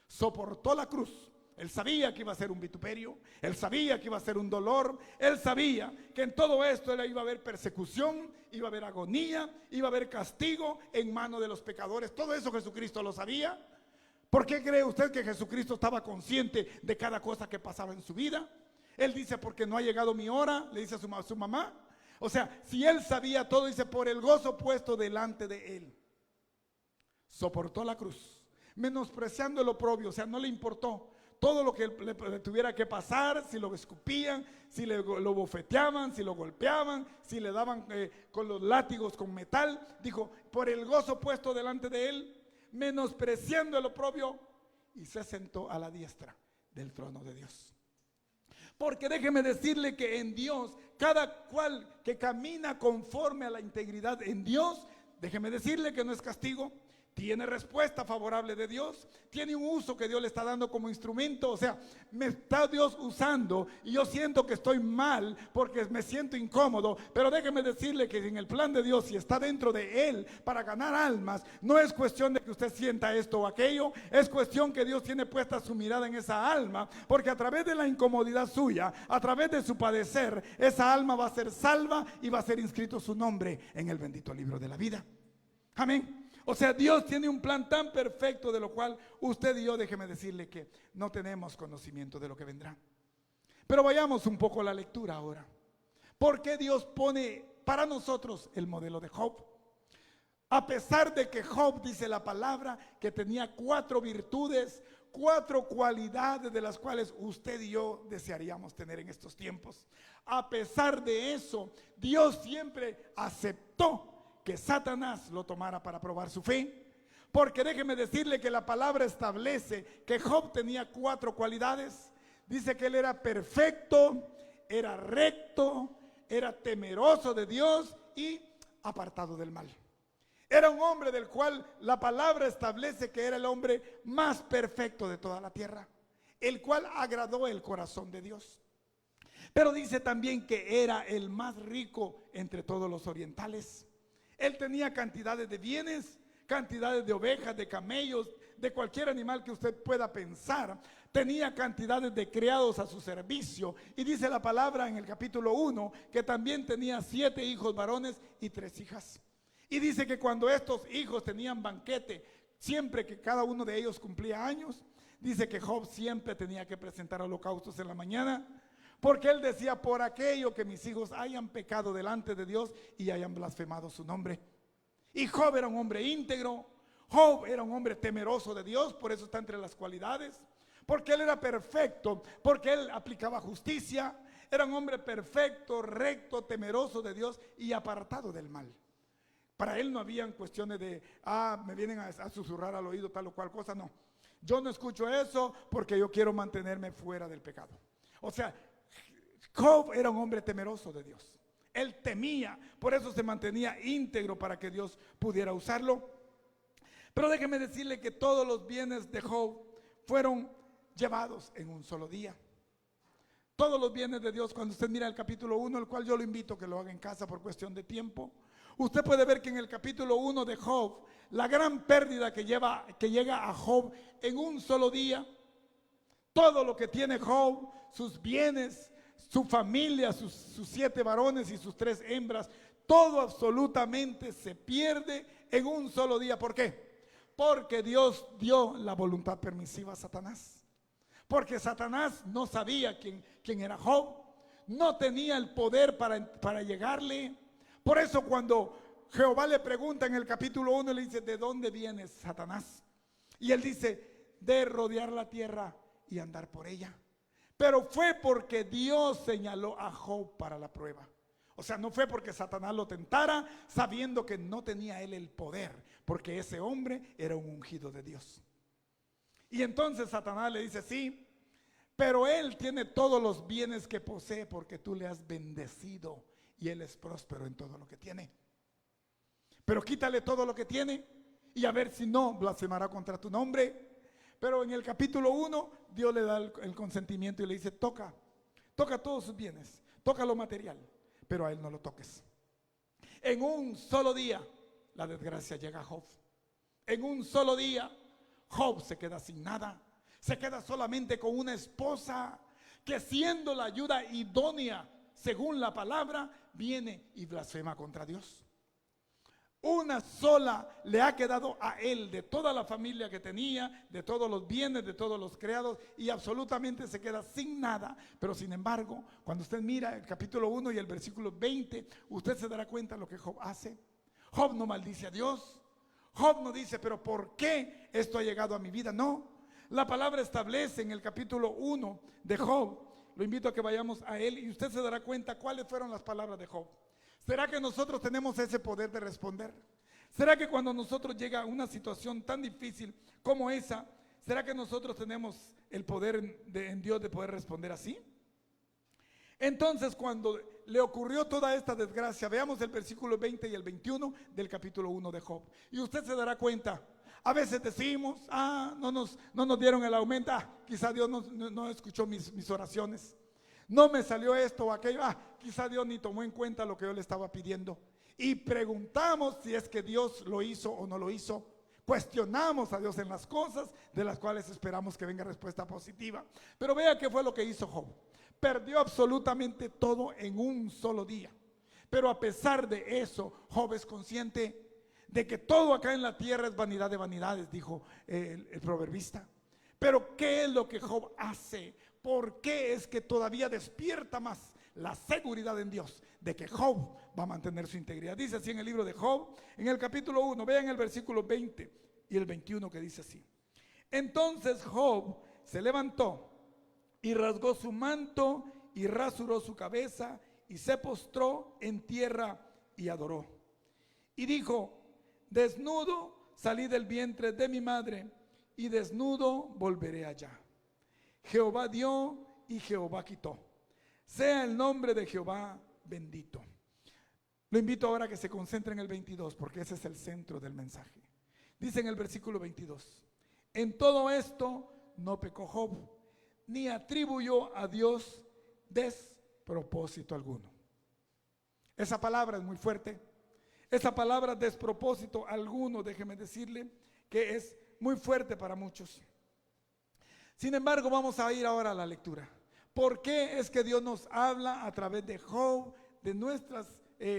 A: soportó la cruz. Él sabía que iba a ser un vituperio, él sabía que iba a ser un dolor, él sabía que en todo esto iba a haber persecución, iba a haber agonía, iba a haber castigo en mano de los pecadores. Todo eso Jesucristo lo sabía. ¿Por qué cree usted que Jesucristo estaba consciente de cada cosa que pasaba en su vida? Él dice, porque no ha llegado mi hora, le dice a su mamá. O sea, si él sabía todo, dice, por el gozo puesto delante de él, soportó la cruz, menospreciando el oprobio, o sea, no le importó todo lo que le tuviera que pasar, si lo escupían, si lo bofeteaban, si lo golpeaban, si le daban con los látigos con metal. Dijo, por el gozo puesto delante de él, menospreciando el oprobio, y se sentó a la diestra del trono de Dios. Porque déjeme decirle que en Dios, cada cual que camina conforme a la integridad en Dios, déjeme decirle que no es castigo, tiene respuesta favorable de Dios, tiene un uso que Dios le está dando como instrumento. O sea, me está Dios usando y yo siento que estoy mal porque me siento incómodo, pero déjeme decirle que en el plan de Dios, si está dentro de él para ganar almas, no es cuestión de que usted sienta esto o aquello, es cuestión que Dios tiene puesta su mirada en esa alma, porque a través de la incomodidad suya, a través de su padecer, esa alma va a ser salva y va a ser inscrito su nombre en el bendito libro de la vida. Amén. O sea, Dios tiene un plan tan perfecto de lo cual usted y yo, déjeme decirle que no tenemos conocimiento de lo que vendrá. Pero vayamos un poco a la lectura ahora. ¿Por qué Dios pone para nosotros el modelo de Job? A pesar de que Job, dice la palabra, que tenía 4 virtudes, 4 cualidades de las cuales usted y yo desearíamos tener en estos tiempos. A pesar de eso, Dios siempre aceptó que Satanás lo tomara para probar su fe. Porque déjeme decirle que la palabra establece que Job tenía 4 cualidades. Dice que él era perfecto, era recto, era temeroso de Dios y apartado del mal. Era un hombre del cual la palabra establece que era el hombre más perfecto de toda la tierra, el cual agradó el corazón de Dios. Pero dice también que era el más rico entre todos los orientales. Él tenía cantidades de bienes, cantidades de ovejas, de camellos, de cualquier animal que usted pueda pensar. Tenía cantidades de criados a su servicio. Y dice la palabra en el capítulo 1 que también tenía 7 hijos varones y 3 hijas. Y dice que cuando estos hijos tenían banquete, siempre que cada uno de ellos cumplía años, dice que Job siempre tenía que presentar holocaustos en la mañana. Porque él decía, por aquello que mis hijos hayan pecado delante de Dios y hayan blasfemado su nombre. Y Job era un hombre íntegro, Job era un hombre temeroso de Dios, por eso está entre las cualidades. Porque él era perfecto, porque él aplicaba justicia, era un hombre perfecto, recto, temeroso de Dios y apartado del mal. Para él no habían cuestiones de, me vienen a susurrar al oído tal o cual cosa, no. Yo no escucho eso porque yo quiero mantenerme fuera del pecado. O sea, Job era un hombre temeroso de Dios. Él temía, por eso se mantenía íntegro para que Dios pudiera usarlo. Pero déjeme decirle que todos los bienes de Job fueron llevados en un solo día. Todos los bienes de Dios, cuando usted mira el capítulo 1, el cual yo lo invito a que lo haga en casa por cuestión de tiempo, usted puede ver que en el capítulo 1 de Job, la gran pérdida que llega a Job en un solo día, todo lo que tiene Job, sus bienes, su familia, sus 7 varones y sus 3 hembras, todo absolutamente se pierde en un solo día. ¿Por qué? Porque Dios dio la voluntad permisiva a Satanás. Porque Satanás no sabía quién era Job, no tenía el poder para llegarle. Por eso cuando Jehová le pregunta en el capítulo 1, le dice, ¿de dónde vienes, Satanás? Y él dice, de rodear la tierra y andar por ella. Pero fue porque Dios señaló a Job para la prueba. O sea, no fue porque Satanás lo tentara sabiendo que no tenía él el poder, porque ese hombre era un ungido de Dios. Y entonces Satanás le dice, sí, pero él tiene todos los bienes que posee porque tú le has bendecido y él es próspero en todo lo que tiene. Pero quítale todo lo que tiene y a ver si no blasfemará contra tu nombre. Pero en el capítulo 1 Dios le da el consentimiento y le dice, toca todos sus bienes, toca lo material, pero a él no lo toques. En un solo día la desgracia llega a Job. En un solo día Job se queda sin nada, se queda solamente con una esposa que, siendo la ayuda idónea según la palabra, viene y blasfema contra Dios. Una sola le ha quedado a él de toda la familia que tenía, de todos los bienes, de todos los criados, y absolutamente se queda sin nada. Pero sin embargo, cuando usted mira el capítulo 1 y el versículo 20, usted se dará cuenta de lo que Job hace. Job no maldice a Dios. Job no dice, pero ¿por qué esto ha llegado a mi vida? No, la palabra establece en el capítulo 1 de Job, lo invito a que vayamos a él y usted se dará cuenta cuáles fueron las palabras de Job. ¿Será que nosotros tenemos ese poder de responder? ¿Será que cuando nosotros llega una situación tan difícil como esa, será que nosotros tenemos el poder en Dios de poder responder así? Entonces, cuando le ocurrió toda esta desgracia, veamos el versículo 20 y el 21 del capítulo 1 de Job. Y usted se dará cuenta, a veces decimos, no nos dieron el aumento, quizá Dios no escuchó mis oraciones. No me salió esto o aquello, quizá Dios ni tomó en cuenta lo que yo le estaba pidiendo. Y preguntamos si es que Dios lo hizo o no lo hizo. Cuestionamos a Dios en las cosas de las cuales esperamos que venga respuesta positiva. Pero vea qué fue lo que hizo Job. Perdió absolutamente todo en un solo día. Pero a pesar de eso, Job es consciente de que todo acá en la tierra es vanidad de vanidades, dijo el proverbista. Pero ¿qué es lo que Job hace? ¿Por qué es que todavía despierta más la seguridad en Dios de que Job va a mantener su integridad? Dice así en el libro de Job, en el capítulo 1, vean el versículo 20 y el 21 que dice así. Entonces Job se levantó y rasgó su manto y rasuró su cabeza y se postró en tierra y adoró. Y dijo, desnudo salí del vientre de mi madre y desnudo volveré allá. Jehová dio y Jehová quitó. Sea el nombre de Jehová bendito. Lo invito ahora a que se concentre en el 22 porque ese es el centro del mensaje. Dice en el versículo 22, en todo esto no pecó Job, ni atribuyó a Dios despropósito alguno. Esa palabra es muy fuerte. Esa palabra despropósito alguno, déjeme decirle que es muy fuerte para muchos. Sin embargo, vamos a ir ahora a la lectura. ¿Por qué es que Dios nos habla a través de Job, de nuestras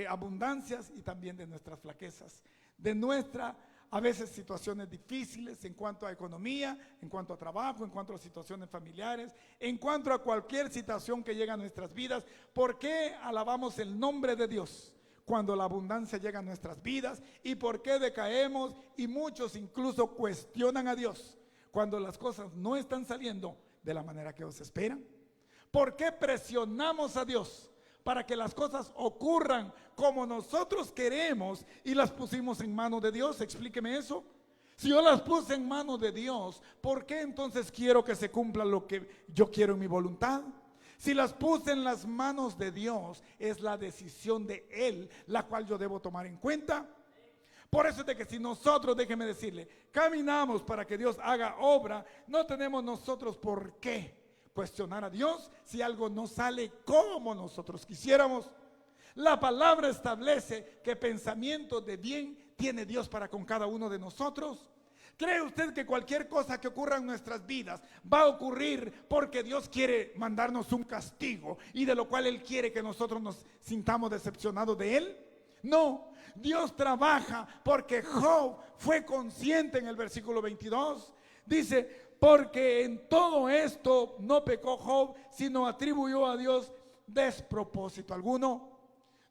A: abundancias y también de nuestras flaquezas? De nuestras, a veces, situaciones difíciles en cuanto a economía, en cuanto a trabajo, en cuanto a situaciones familiares, en cuanto a cualquier situación que llega a nuestras vidas. ¿Por qué alabamos el nombre de Dios cuando la abundancia llega a nuestras vidas? ¿Y por qué decaemos? Y muchos incluso cuestionan a Dios cuando las cosas no están saliendo de la manera que ellos esperan. ¿Por qué presionamos a Dios para que las cosas ocurran como nosotros queremos y las pusimos en manos de Dios. Explíqueme eso. Si yo las puse en manos de Dios, ¿por qué entonces quiero que se cumpla lo que yo quiero en mi voluntad? Si las puse en las manos de Dios, es la decisión de Él la cual yo debo tomar en cuenta. Por eso es de que si nosotros, déjeme decirle, caminamos para que Dios haga obra, no tenemos nosotros por qué cuestionar a Dios si algo no sale como nosotros quisiéramos. La palabra establece que pensamientos de bien tiene Dios para con cada uno de nosotros. ¿Cree usted que cualquier cosa que ocurra en nuestras vidas va a ocurrir porque Dios quiere mandarnos un castigo y de lo cual Él quiere que nosotros nos sintamos decepcionados de Él? No, Dios trabaja porque Job fue consciente en el versículo 22. Dice, porque en todo esto no pecó Job, sino atribuyó a Dios despropósito alguno.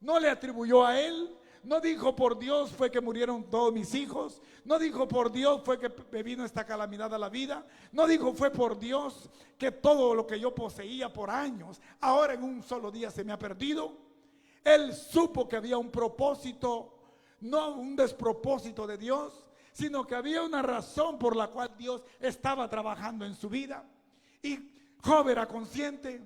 A: No le atribuyó a él. No dijo por Dios fue que murieron todos mis hijos. No dijo por Dios fue que me vino esta calamidad a la vida. No dijo fue por Dios que todo lo que yo poseía por años ahora en un solo día se me ha perdido. Él supo que había un propósito, no un despropósito de Dios, sino que había una razón por la cual Dios estaba trabajando en su vida. Y Job era consciente.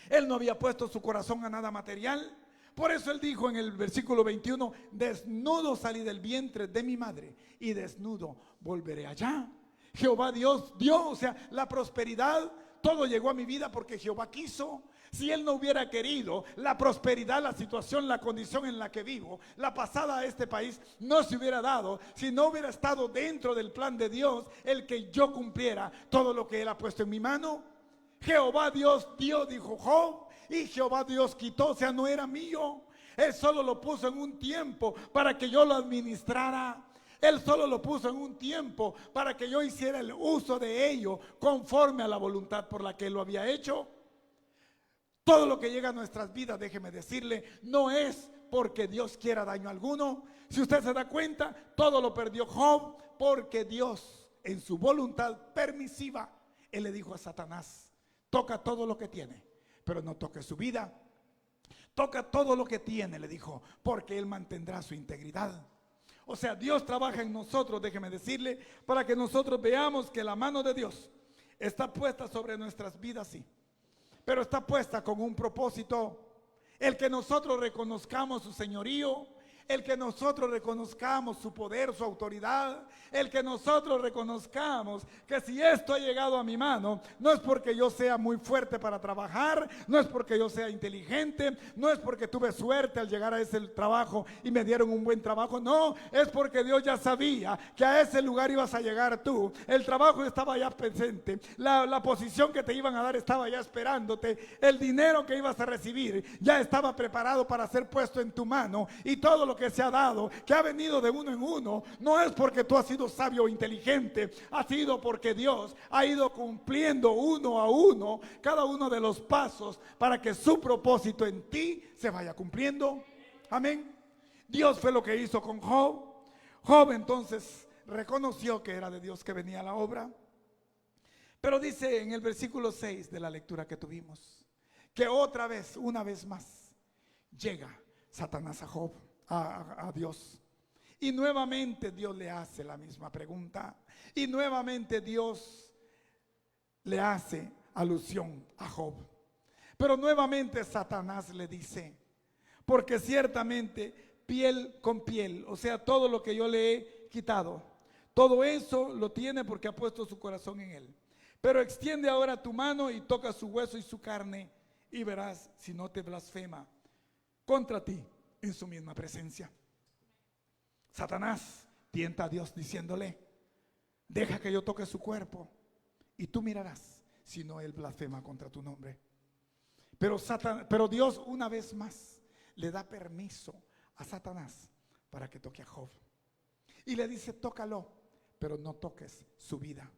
A: Él no había puesto su corazón a nada material. Por eso él dijo en el versículo 21, desnudo salí del vientre de mi madre y desnudo volveré allá. Jehová Dios dio, o sea, la prosperidad, todo llegó a mi vida porque Jehová quiso. Si Él no hubiera querido, la prosperidad, la situación, la condición en la que vivo, la pasada a este país, no se hubiera dado si no hubiera estado dentro del plan de Dios el que yo cumpliera todo lo que Él ha puesto en mi mano. Jehová Dios dio, dijo Job, y Jehová Dios quitó, o sea, no era mío. Él solo lo puso en un tiempo para que yo lo administrara. Él solo lo puso en un tiempo para que yo hiciera el uso de ello conforme a la voluntad por la que Él lo había hecho. Todo lo que llega a nuestras vidas, déjeme decirle, no es porque Dios quiera daño alguno. Si usted se da cuenta, todo lo perdió Job porque Dios, en su voluntad permisiva, Él le dijo a Satanás, toca todo lo que tiene, pero no toque su vida. Toca todo lo que tiene, le dijo, porque Él mantendrá su integridad. O sea, Dios trabaja en nosotros, déjeme decirle, para que nosotros veamos que la mano de Dios está puesta sobre nuestras vidas, sí, pero está puesta con un propósito. El que nosotros reconozcamos su señorío, el que nosotros reconozcamos su poder, su autoridad, el que nosotros reconozcamos que si esto ha llegado a mi mano, no es porque yo sea muy fuerte para trabajar, no es porque yo sea inteligente, no es porque tuve suerte al llegar a ese trabajo y me dieron un buen trabajo, no, es porque Dios ya sabía que a ese lugar ibas a llegar tú, el trabajo estaba ya presente, la posición que te iban a dar estaba ya esperándote, el dinero que ibas a recibir ya estaba preparado para ser puesto en tu mano, y todo lo que se ha dado, que ha venido de uno en uno, no es porque tú has sido sabio o inteligente, ha sido porque Dios ha ido cumpliendo uno a uno cada uno de los pasos para que su propósito en ti se vaya cumpliendo. Amén. Dios fue lo que hizo con Job. Job entonces reconoció que era de Dios que venía la obra. Pero dice en el versículo 6 de la lectura que tuvimos, que otra vez, una vez más, llega Satanás a Job. A Dios, y nuevamente Dios le hace la misma pregunta, y nuevamente Dios le hace alusión a Job, pero nuevamente Satanás le dice, porque ciertamente piel con piel, o sea, todo lo que yo le he quitado, todo eso lo tiene porque ha puesto su corazón en él, pero extiende ahora tu mano y toca su hueso y su carne y verás si no te blasfema contra ti en su misma presencia. Satanás tienta a Dios diciéndole, deja que yo toque su cuerpo y tú mirarás si no él blasfema contra tu nombre. Pero Dios una vez más le da permiso a Satanás para que toque a Job y le dice, tócalo, pero no toques su vida.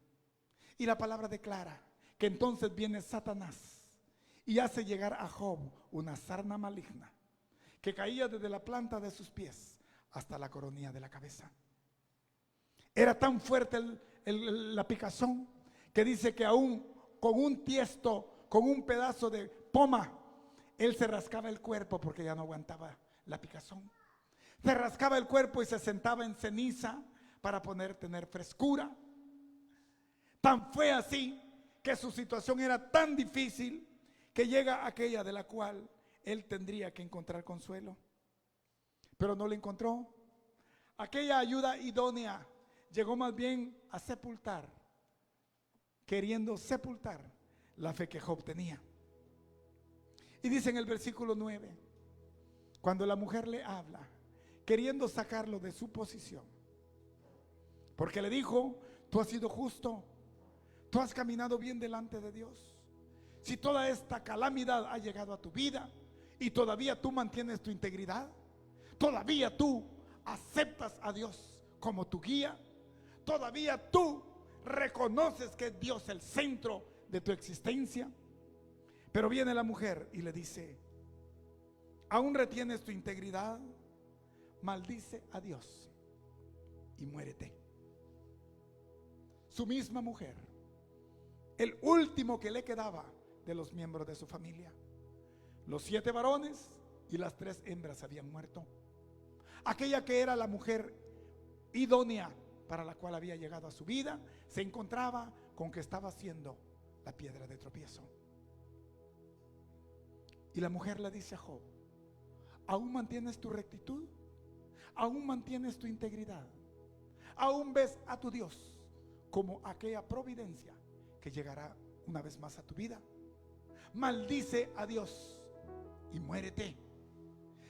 A: Y la palabra declara que entonces viene Satanás y hace llegar a Job una sarna maligna que caía desde la planta de sus pies hasta la coronilla de la cabeza. Era tan fuerte la picazón que dice que aún con un tiesto, con un pedazo de poma, él se rascaba el cuerpo porque ya no aguantaba la picazón. Se rascaba el cuerpo y se sentaba en ceniza para poder tener frescura. Tan fue así que su situación era tan difícil que llega aquella de la cual él tendría que encontrar consuelo. Pero no lo encontró. Aquella ayuda idónea llegó más bien a sepultar, queriendo sepultar la fe que Job tenía. Y dice en el versículo 9, cuando la mujer le habla, queriendo sacarlo de su posición, porque le dijo: tú has sido justo, tú has caminado bien delante de Dios. Si toda esta calamidad ha llegado a tu vida y todavía tú mantienes tu integridad, todavía tú aceptas a Dios como tu guía, todavía tú reconoces que es Dios el centro de tu existencia. Pero viene la mujer y le dice: aún retienes tu integridad, maldice a Dios y muérete. Su misma mujer, el último que le quedaba de los miembros de su familia. Los 7 varones y las 3 hembras habían muerto. Aquella que era la mujer idónea para la cual había llegado a su vida, se encontraba con que estaba siendo la piedra de tropiezo. Y la mujer le dice a Job: ¿aún mantienes tu rectitud? ¿Aún mantienes tu integridad? ¿Aún ves a tu Dios como aquella providencia que llegará una vez más a tu vida? Maldice a Dios y muérete.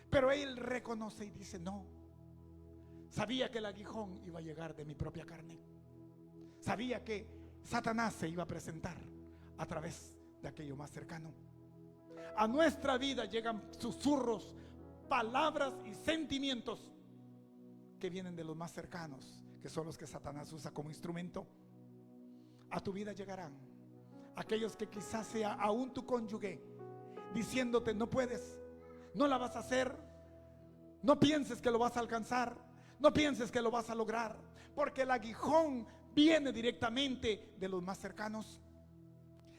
A: Pero él reconoce y dice: no, sabía que el aguijón iba a llegar de mi propia carne. Sabía que Satanás se iba a presentar a través de aquello más cercano. A nuestra vida llegan susurros, palabras y sentimientos que vienen de los más cercanos, que son los que Satanás usa como instrumento. A tu vida llegarán aquellos que quizás sea aún tu cónyuge, diciéndote: no puedes, no la vas a hacer, no pienses que lo vas a alcanzar, no pienses que lo vas a lograr, porque el aguijón viene directamente de los más cercanos,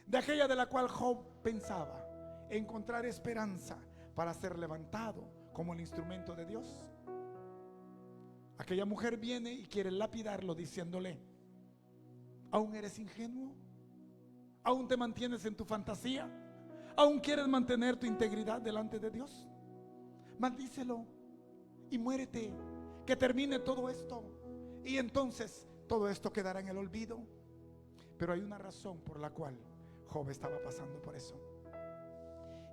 A: de aquella de la cual Job pensaba encontrar esperanza para ser levantado como el instrumento de Dios. Aquella mujer viene y quiere lapidarlo diciéndole: ¿aún eres ingenuo? ¿Aún te mantienes en tu fantasía? ¿Aún quieres mantener tu integridad delante de Dios? Maldícelo y muérete, que termine todo esto, y entonces todo esto quedará en el olvido. Pero hay una razón por la cual Job estaba pasando por eso.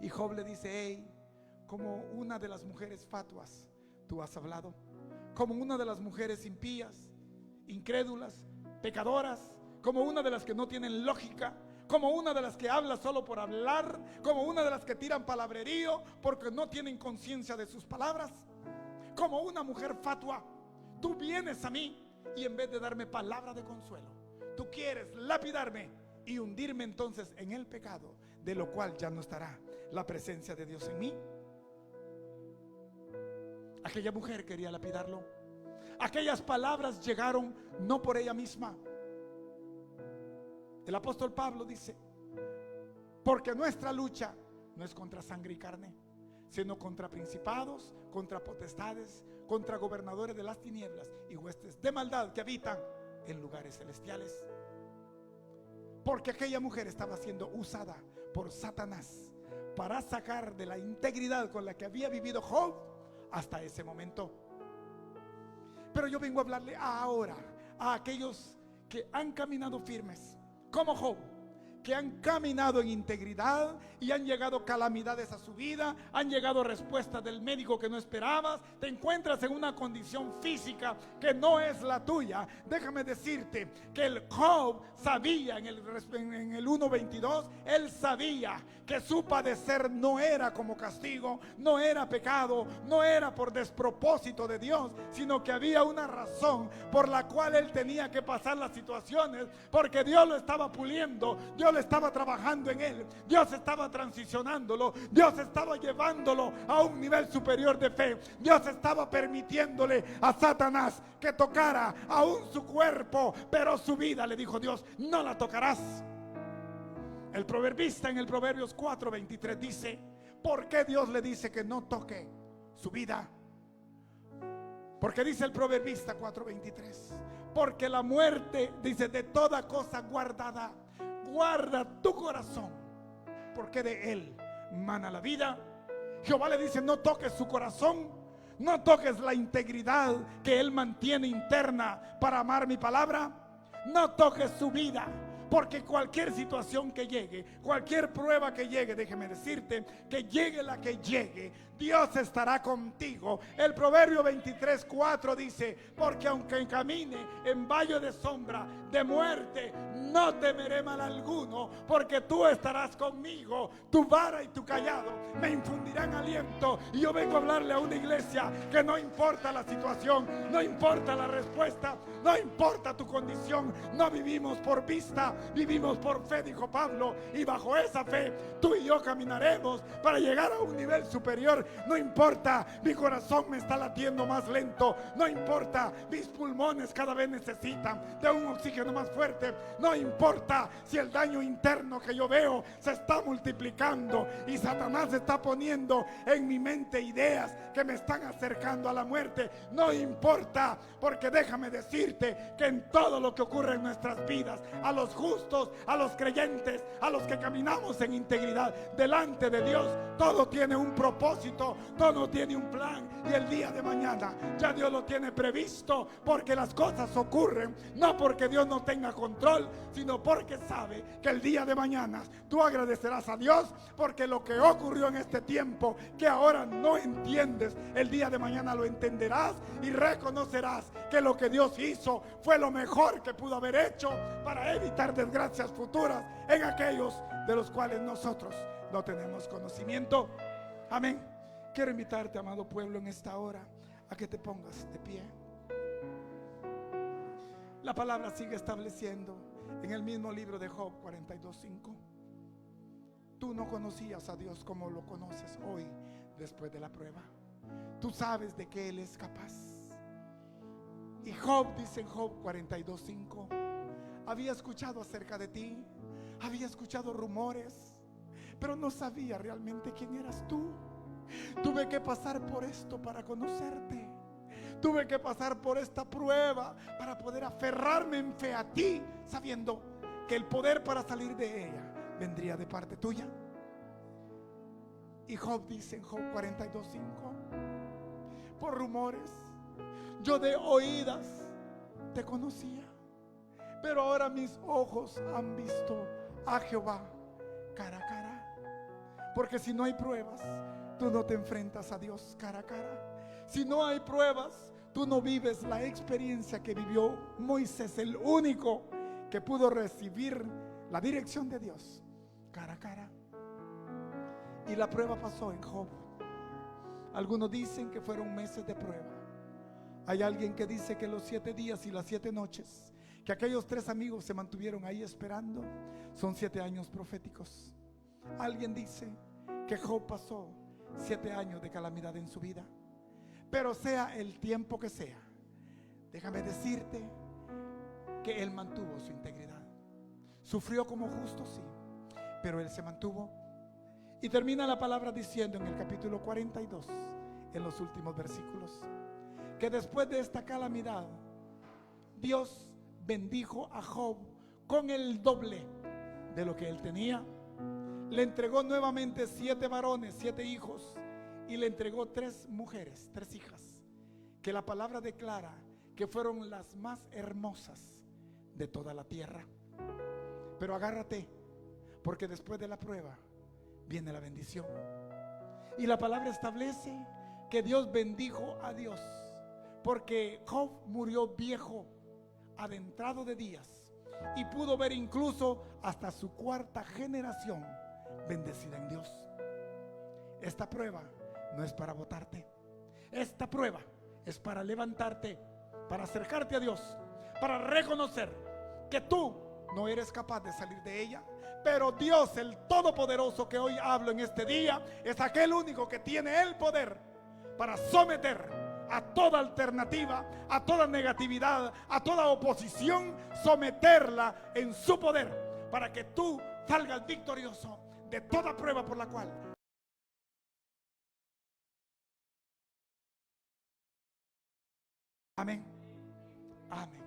A: Y Job le dice: hey, como una de las mujeres fatuas tú has hablado, como una de las mujeres impías, incrédulas, pecadoras, como una de las que no tienen lógica, como una de las que habla solo por hablar, como una de las que tiran palabrerío porque no tienen conciencia de sus palabras, como una mujer fatua. Tú vienes a mí y en vez de darme palabra de consuelo, tú quieres lapidarme y hundirme entonces en el pecado, de lo cual ya no estará la presencia de Dios en mí. Aquella mujer quería lapidarlo. Aquellas palabras llegaron no por ella misma. El apóstol Pablo dice: porque nuestra lucha no es contra sangre y carne, sino contra principados, contra potestades, contra gobernadores de las tinieblas y huestes de maldad que habitan en lugares celestiales. Porque aquella mujer estaba siendo usada por Satanás para sacar de la integridad con la que había vivido Job hasta ese momento. Pero yo vengo a hablarle ahora a aquellos que han caminado firmes como Job, que han caminado en integridad y han llegado calamidades a su vida, han llegado respuestas del médico que no esperabas, te encuentras en una condición física que no es la tuya. Déjame decirte que el Job sabía en el 1:22, él sabía que su padecer no era como castigo, no era pecado, no era por despropósito de Dios, sino que había una razón por la cual él tenía que pasar las situaciones, porque Dios lo estaba puliendo, Dios lo estaba trabajando en él, Dios estaba transicionándolo, Dios estaba llevándolo a un nivel superior de fe, Dios estaba permitiéndole a Satanás que tocara aún su cuerpo, pero su vida, le dijo Dios, no la tocarás. El proverbista en el Proverbios 4:23 dice: ¿Por qué Dios le dice que no toque su vida? Porque dice el proverbista 4:23, porque la muerte, dice, de toda cosa guardada, guarda tu corazón, porque de él mana la vida. Jehová le dice: no toques su corazón, no toques la integridad que él mantiene interna para amar mi palabra. No toques su vida, porque cualquier situación que llegue, cualquier prueba que llegue, déjeme decirte, que llegue la que llegue, Dios estará contigo. El Proverbio 23:4 dice: porque aunque camine en valle de sombra de muerte, no temeré mal alguno, porque tú estarás conmigo. Tu vara y tu callado me infundirán aliento. Y yo vengo a hablarle a una iglesia que no importa la situación, no importa la respuesta, no importa tu condición, no vivimos por vista, vivimos por fe, dijo Pablo, y bajo esa fe tú y yo caminaremos para llegar a un nivel superior. No importa, mi corazón me está latiendo más lento, no importa, mis pulmones cada vez necesitan de un oxígeno más fuerte, no importa si el daño interno que yo veo se está multiplicando y Satanás está poniendo en mi mente ideas que me están acercando a la muerte. No importa, porque déjame decirte que en todo lo que ocurre en nuestras vidas, a los justos, a los creyentes, a los que caminamos en integridad delante de Dios, todo tiene un propósito, todo tiene un plan, y el día de mañana ya Dios lo tiene previsto, porque las cosas ocurren no porque Dios no tenga control, sino porque sabe que el día de mañana tú agradecerás a Dios, porque lo que ocurrió en este tiempo que ahora no entiendes, el día de mañana lo entenderás y reconocerás que lo que Dios hizo fue lo mejor que pudo haber hecho para evitar desgracias futuras en aquellos de los cuales nosotros no tenemos conocimiento. Amén. Quiero invitarte, amado pueblo, en esta hora a que te pongas de pie. La palabra sigue estableciendo en el mismo libro de Job 42:5. Tú no conocías a Dios como lo conoces hoy después de la prueba. Tú sabes de que Él es capaz. Y Job dice en Job 42:5: había escuchado acerca de ti, había escuchado rumores, pero no sabía realmente quién eras tú. Tuve que pasar por esto para conocerte. Tuve que pasar por esta prueba para poder aferrarme en fe a ti, sabiendo que el poder para salir de ella vendría de parte tuya. Y Job dice en Job 42:5: por rumores, yo de oídas te conocía, pero ahora mis ojos han visto a Jehová cara a cara. Porque si no hay pruebas, tú no te enfrentas a Dios cara a cara. Si no hay pruebas, tú no vives la experiencia que vivió Moisés, el único que pudo recibir la dirección de Dios cara a cara. Y la prueba pasó en Job. Algunos dicen que fueron meses de prueba. Hay alguien que dice que los 7 días y las 7 noches que aquellos 3 amigos se mantuvieron ahí esperando son 7 años proféticos. Alguien dice que Job pasó 7 años de calamidad en su vida. Pero sea el tiempo que sea, déjame decirte que él mantuvo su integridad. Sufrió como justo, sí, pero él se mantuvo. Y termina la palabra diciendo en el capítulo 42, en los últimos versículos, que después de esta calamidad, Dios bendijo a Job con el doble de lo que él tenía. Le entregó nuevamente 7 varones, 7 hijos, y le entregó 3 mujeres, 3 hijas, que la palabra declara que fueron las más hermosas de toda la tierra. Pero agárrate, porque después de la prueba viene la bendición. Y la palabra establece que Dios bendijo a Dios, porque Job murió viejo, adentrado de días, y pudo ver incluso hasta su 4ª generación bendecida en Dios. Esta prueba no es para botarte. Esta prueba es para levantarte, para acercarte a Dios, para reconocer que tú no eres capaz de salir de ella, pero Dios, el Todopoderoso que hoy hablo en este día, es aquel único que tiene el poder para someter a toda alternativa, a toda negatividad, a toda oposición, someterla en su poder para que tú salgas victorioso de toda prueba por la cual Amén. Amén.